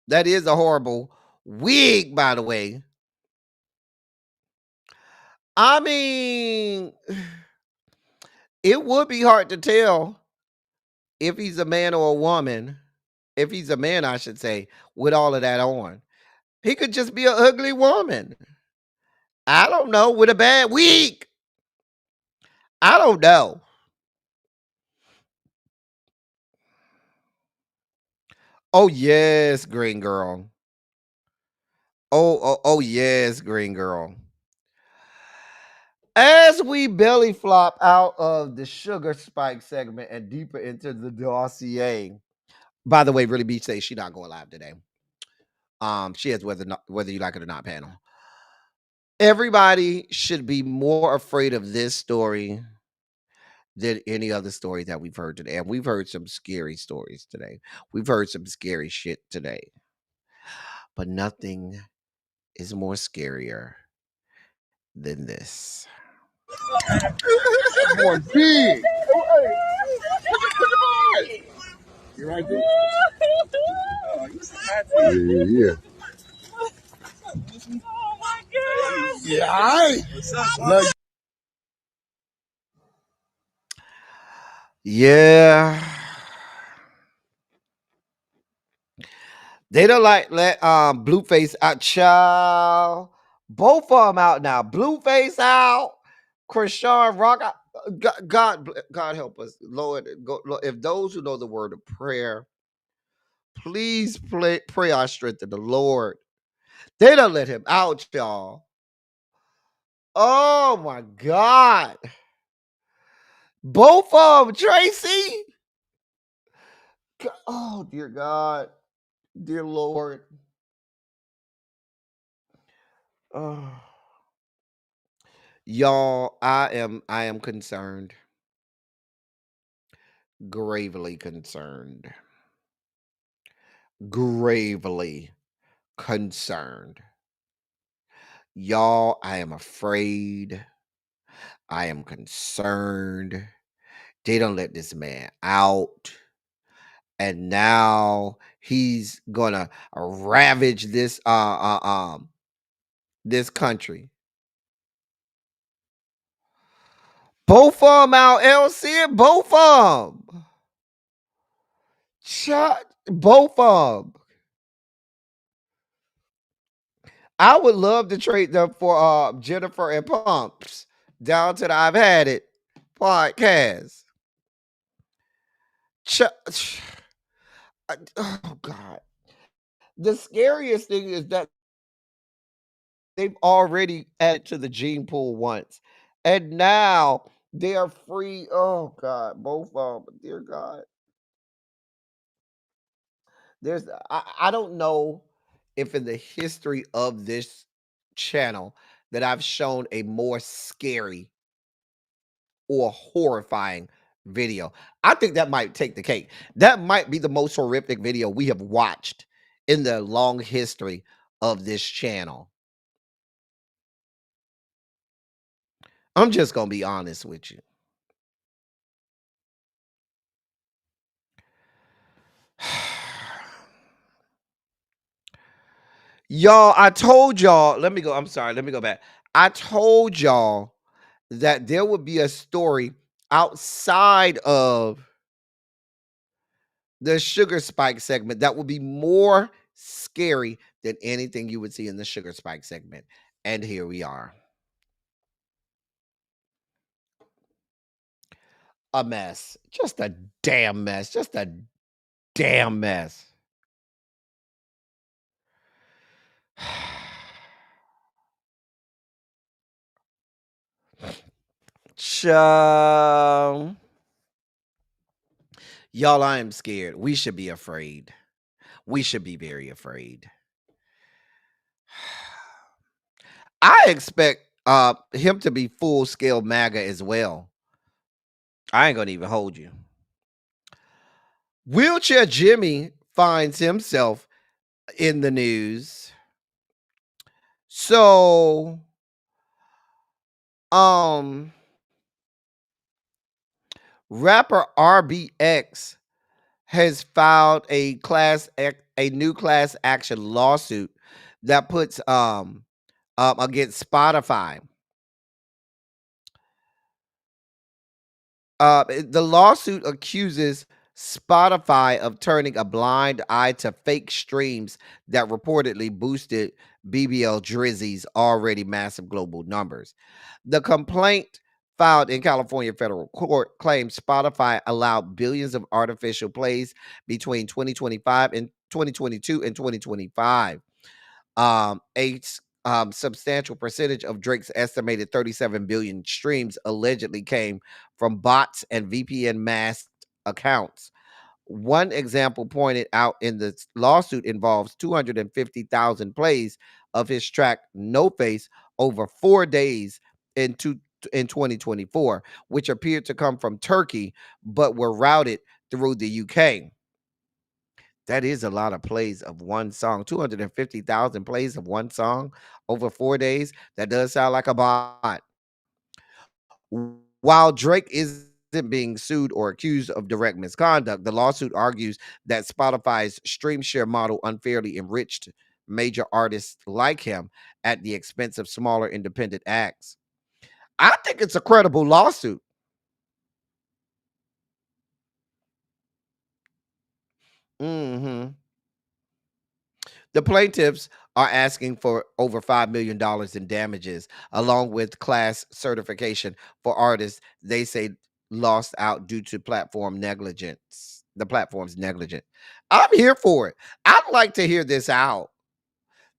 that is a horrible wig, by the way. I mean, it would be hard to tell if he's a man or a woman. If he's a man, I should say, with all of that on. He could just be an ugly woman. I don't know, with a bad wig. I don't know. Oh yes, green girl. Oh yes, green girl. As we belly flop out of the sugar spike segment and deeper into the dossier. By the way, really be safe. She's not going live today. She has whether you like it or not panel. Everybody should be more afraid of this story than any other story that we've heard today. And we've heard some scary stories today. We've heard some scary shit today. But nothing is more scarier than this. Boy, big. You right there? Yeah. Oh my God. Yeah, all right. What's up? Love you. Yeah. They don't let Blueface out, child. Both of them out now. Blueface out. Krishan Rock out. God help us, Lord. Lord. If those who know the word of prayer, please pray our strength in the Lord. They don't let him out, y'all. Oh my God. Both of them, Tracy. Oh, dear God. Dear Lord. Oh. Y'all, I am concerned. Gravely concerned. Gravely concerned. Y'all, I am afraid. I am concerned. They don't let this man out. And now he's gonna ravage this this country. Both of them out, LC, both of them. Both of them. I would love to trade them for Jennifer and Pumps down to the I've Had It podcast. Oh God. The scariest thing is that they've already added to the gene pool once. And now they are free. Oh God, both of them. Dear God. I don't know if in the history of this channel that I've shown a more scary or horrifying video. I think that might take the cake. That might be the most horrific video we have watched in the long history of this channel. I'm just going to be honest with you. Y'all, I told y'all, let me go back. I told y'all that there would be a story outside of the sugar spike segment that would be more scary than anything you would see in the sugar spike segment. And here we are. A mess. Just a damn mess. Just a damn mess. Y'all, I am scared. We should be afraid. We should be very afraid. I expect him to be full scale MAGA as well. I ain't gonna even hold you. Wheelchair Jimmy finds himself in the news. So rapper RBX has filed a new class action lawsuit that puts against Spotify. The lawsuit accuses Spotify of turning a blind eye to fake streams that reportedly boosted BBL Drizzy's already massive global numbers. The complaint filed in California federal court claims Spotify allowed billions of artificial plays between 2025 and 2022 and 2025. A substantial percentage of Drake's estimated 37 billion streams allegedly came from bots and VPN masked accounts. One example pointed out in the lawsuit involves 250,000 plays of his track No Face over 4 days in, in 2024, which appeared to come from Turkey but were routed through the UK. That is a lot of plays of one song. 250,000 plays of one song over 4 days. That does sound like a bot. While Drake isn't being sued or accused of direct misconduct, the lawsuit argues that Spotify's stream share model unfairly enriched major artists like him at the expense of smaller independent acts. I think it's a credible lawsuit. hmm The plaintiffs are asking for over $5 million in damages, along with class certification for artists they say lost out due to platform negligence. The platform's negligent. I'm here for it. I'd like to hear this out.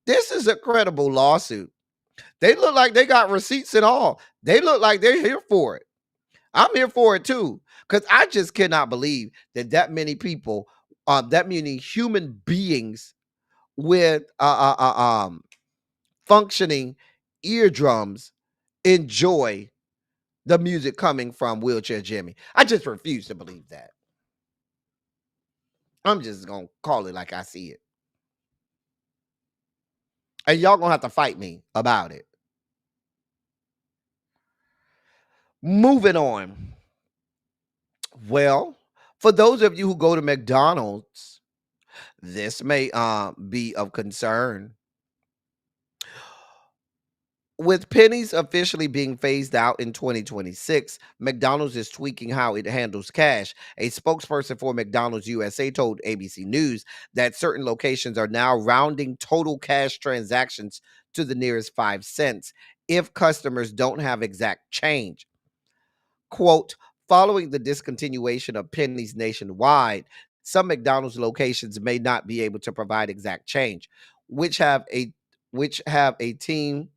This is a credible lawsuit. They look like they got receipts and all. They look like they're here for it. I'm here for it too, because I just cannot believe that that many people, that many human beings with functioning eardrums enjoy the music coming from Wheelchair Jimmy. I just refuse to believe that. I'm just gonna call it like I see it. And y'all gonna have to fight me about it. Moving on. Well, for those of you who go to McDonald's, this may be of concern. With pennies officially being phased out in 2026, McDonald's is tweaking how it handles cash. A spokesperson for McDonald's USA told ABC News that certain locations are now rounding total cash transactions to the nearest 5 cents if customers don't have exact change. Quote, following the discontinuation of pennies nationwide, some McDonald's locations may not be able to provide exact change, which have a team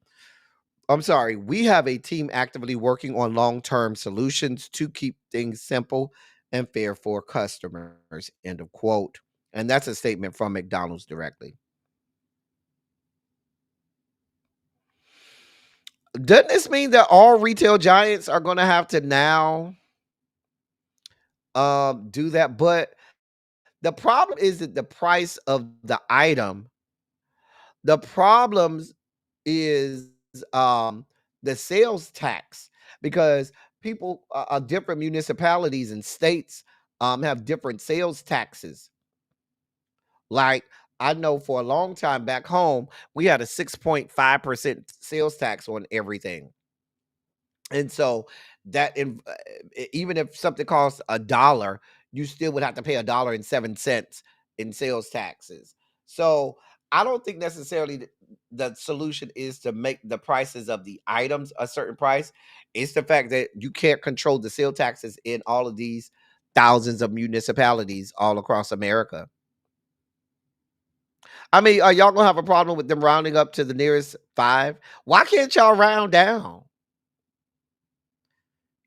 we have a team actively working on long-term solutions to keep things simple and fair for customers. End of quote. And that's a statement from McDonald's directly. Doesn't this mean that all retail giants are going to have to now do that? But the problem is that the price of the item, the problems is the sales tax, because people different municipalities and states have different sales taxes. Like, I know for a long time back home we had a 6.5% sales tax on everything. And so even if something costs $1, you still would have to pay $1.07 in sales taxes. So I don't think necessarily the solution is to make the prices of the items a certain price. It's the fact that you can't control the sales taxes in all of these thousands of municipalities all across America. I mean, are y'all gonna have a problem with them rounding up to the nearest 5? Why can't y'all round down?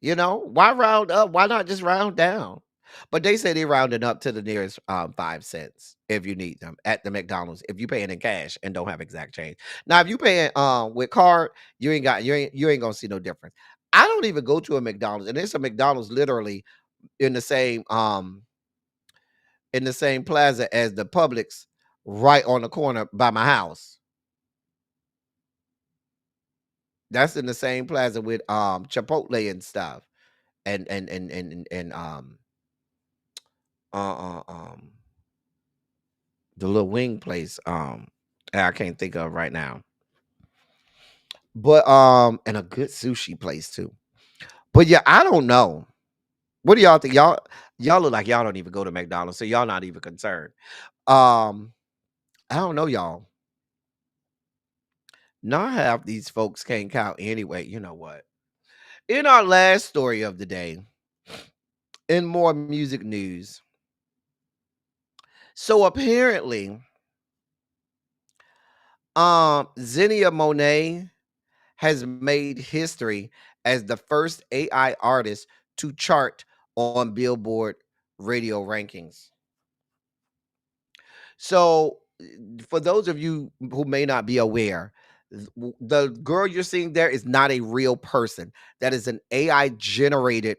Why round up? Why not just round down? But they say they're rounding up to the nearest 5 cents if you need them at the McDonald's, if you paying in cash and don't have exact change. Now, if you paying with card, you ain't gonna see no difference. I don't even go to a McDonald's, and there's a McDonald's literally in the same plaza as the Publix, right on the corner by my house. That's in the same plaza with Chipotle and stuff. And uh, uh, um, the little wing place, I can't think of right now. But and a good sushi place too. But yeah, I don't know. What do y'all think? Y'all look like y'all don't even go to McDonald's, so y'all not even concerned. Um, I don't know, y'all. Not half these folks can't count anyway. You know what? In our last story of the day, in more music news. So apparently, Xenia Monet has made history as the first AI artist to chart on Billboard radio rankings. So, for those of you who may not be aware, the girl you're seeing there is not a real person. That is an AI generated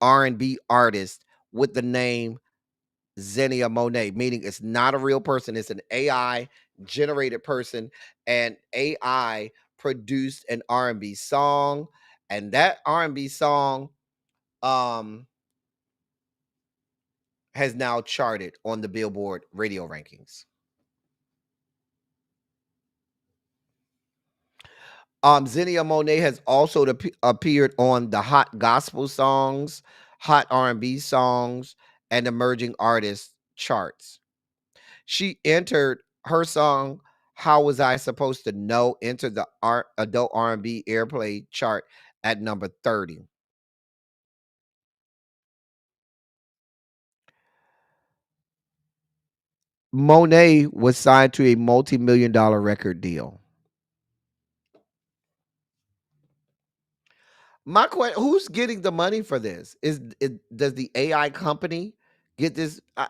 R&B artist with the name Xenia Monet, meaning it's not a real person. It's an AI generated person, and AI produced an R&B song, and that R&B song um has now charted on the Billboard radio rankings. Xenia Monet has also appeared on the Hot Gospel Songs, Hot R&B Songs, and Emerging Artists charts. She entered her song "How Was I Supposed to Know" entered the adult R&B airplay chart at number 30. Monet was signed to a multi-million dollar record deal. My question: who's getting the money for this? Does the AI company get this? I,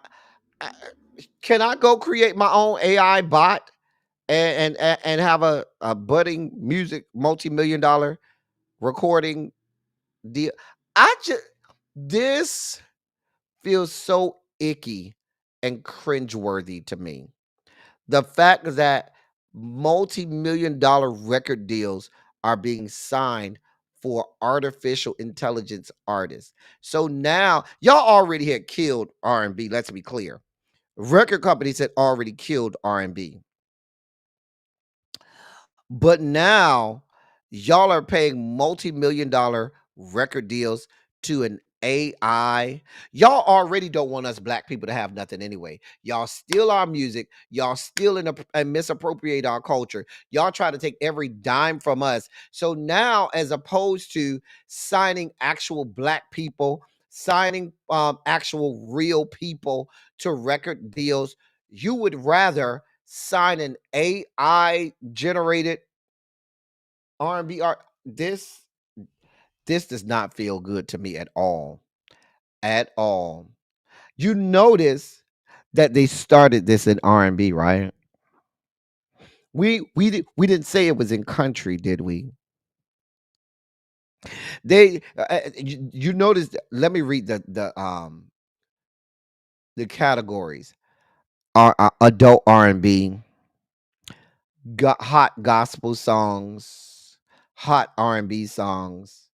can I go create my own AI bot and have a budding music multi-million dollar recording deal? I just this feels so icky and cringeworthy to me. The fact that multi-million dollar record deals are being signed for artificial intelligence artists. So now y'all already had killed R&B, let's be clear. Record companies had already killed R&B. But now y'all are paying multi-million dollar record deals to an AI. Y'all already don't want us black people to have nothing anyway. Y'all steal our music. Y'all steal and misappropriate our culture. Y'all try to take every dime from us. So now, as opposed to signing actual black people, signing actual real people to record deals, you would rather sign an AI generated R&B art. This does not feel good to me at all. At all. You notice that they started this in R&B, right? We didn't say it was in country, did we? They you notice let me read the categories. Adult R&B, hot gospel songs, hot R&B songs,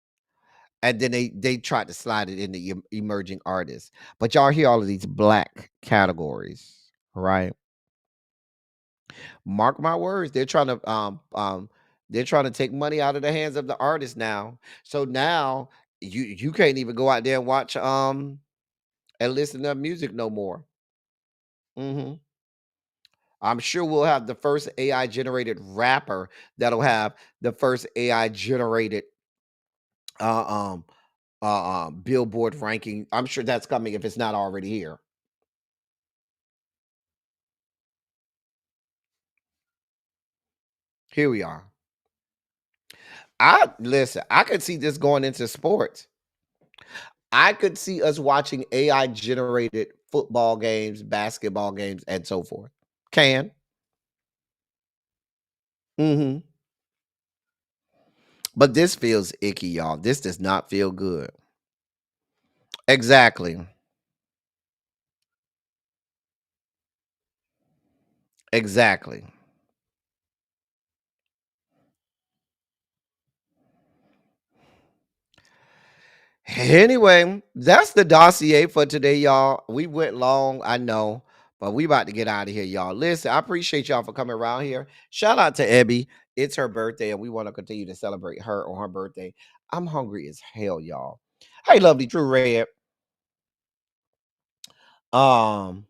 and then they tried to slide it into emerging artists. But y'all hear all of these black categories, right? Mark my words, they're trying to take money out of the hands of the artists now. So now you can't even go out there and watch and listen to music no more. hmm I'm sure we'll have the first AI generated rapper that'll have the first AI generated uh, um Billboard ranking. I'm sure that's coming if it's not already here. Here we are. I listen, I could see this going into sports. I could see us watching AI generated football games, basketball games, and so forth. Can. hmm But this feels icky, y'all. This does not feel good. Exactly. Exactly. Anyway, that's the dossier for today, y'all. We went long, I know, but we about to get out of here, y'all. Listen, I appreciate y'all for coming around here. Shout out to Ebby. It's her birthday, and we want to continue to celebrate her on her birthday. I'm hungry as hell, y'all. Hey, lovely True Red. Um,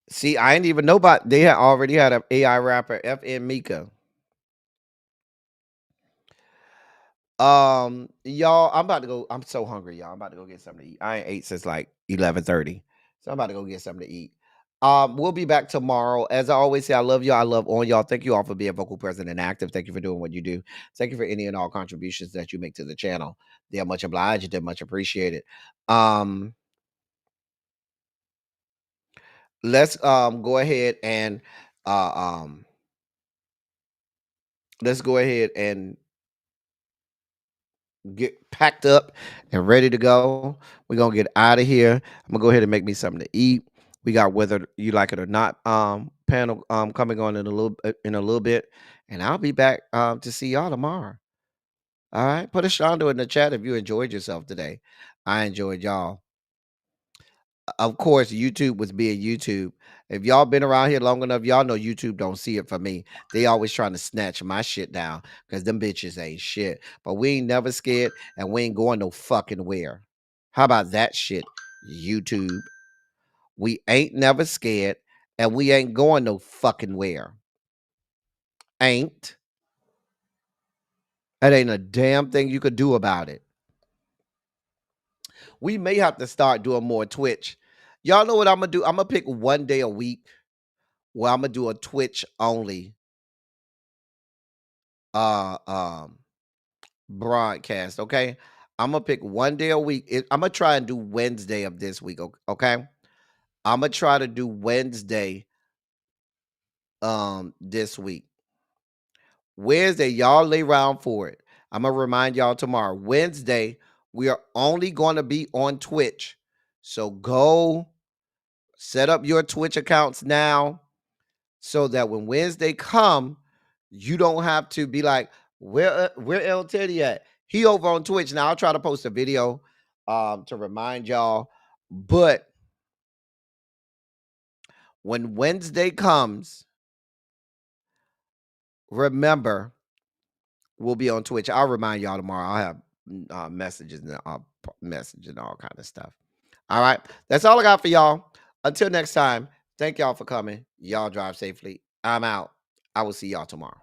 see, I didn't even know about they had already had an AI rapper, FN Mika. Y'all, I'm about to go. I'm so hungry, y'all. I'm about to go get something to eat. I ain't ate since like 11:30. So I'm about to go get something to eat. We'll be back tomorrow. As I always say, I love y'all. I love on y'all. Thank you all for being vocal, present, and active. Thank you for doing what you do. Thank you for any and all contributions that you make to the channel. They are much obliged. They're much appreciated. Um, let's go ahead and uh um let's go ahead and get packed up and ready to go. We're gonna get out of here. I'm gonna go ahead and make me something to eat. We got whether you like it or not panel coming on in a little bit, and I'll be back to see y'all tomorrow. All right, put a shondo in the chat if you enjoyed yourself today. I enjoyed y'all. Of course, YouTube was being YouTube. If y'all been around here long enough, y'all know YouTube don't see it for me. They always trying to snatch my shit down because them bitches ain't shit. But we ain't never scared and we ain't going no fucking where. How about that shit, YouTube? We ain't never scared and we ain't going no fucking where. Ain't. That ain't a damn thing you could do about it. We may have to start doing more Twitch. Y'all know what I'm gonna do? I'm gonna pick one day a week where I'm gonna do a Twitch only uh um broadcast. Okay, I'm gonna pick one day a week. I'm gonna try and do Wednesday of this week. Okay, I'm gonna try to do Wednesday this week. Wednesday, y'all lay around for it. I'm gonna remind y'all tomorrow. Wednesday, we are only gonna be on Twitch. So go set up your Twitch accounts now so that when Wednesday come, you don't have to be like, where El Teddy at? He over on Twitch. Now I'll try to post a video to remind y'all. But when Wednesday comes, remember, we'll be on Twitch. I'll remind y'all tomorrow. I'll have messages and all kind of stuff. All right. That's all I got for y'all. Until next time, thank y'all for coming. Y'all drive safely. I'm out. I will see y'all tomorrow.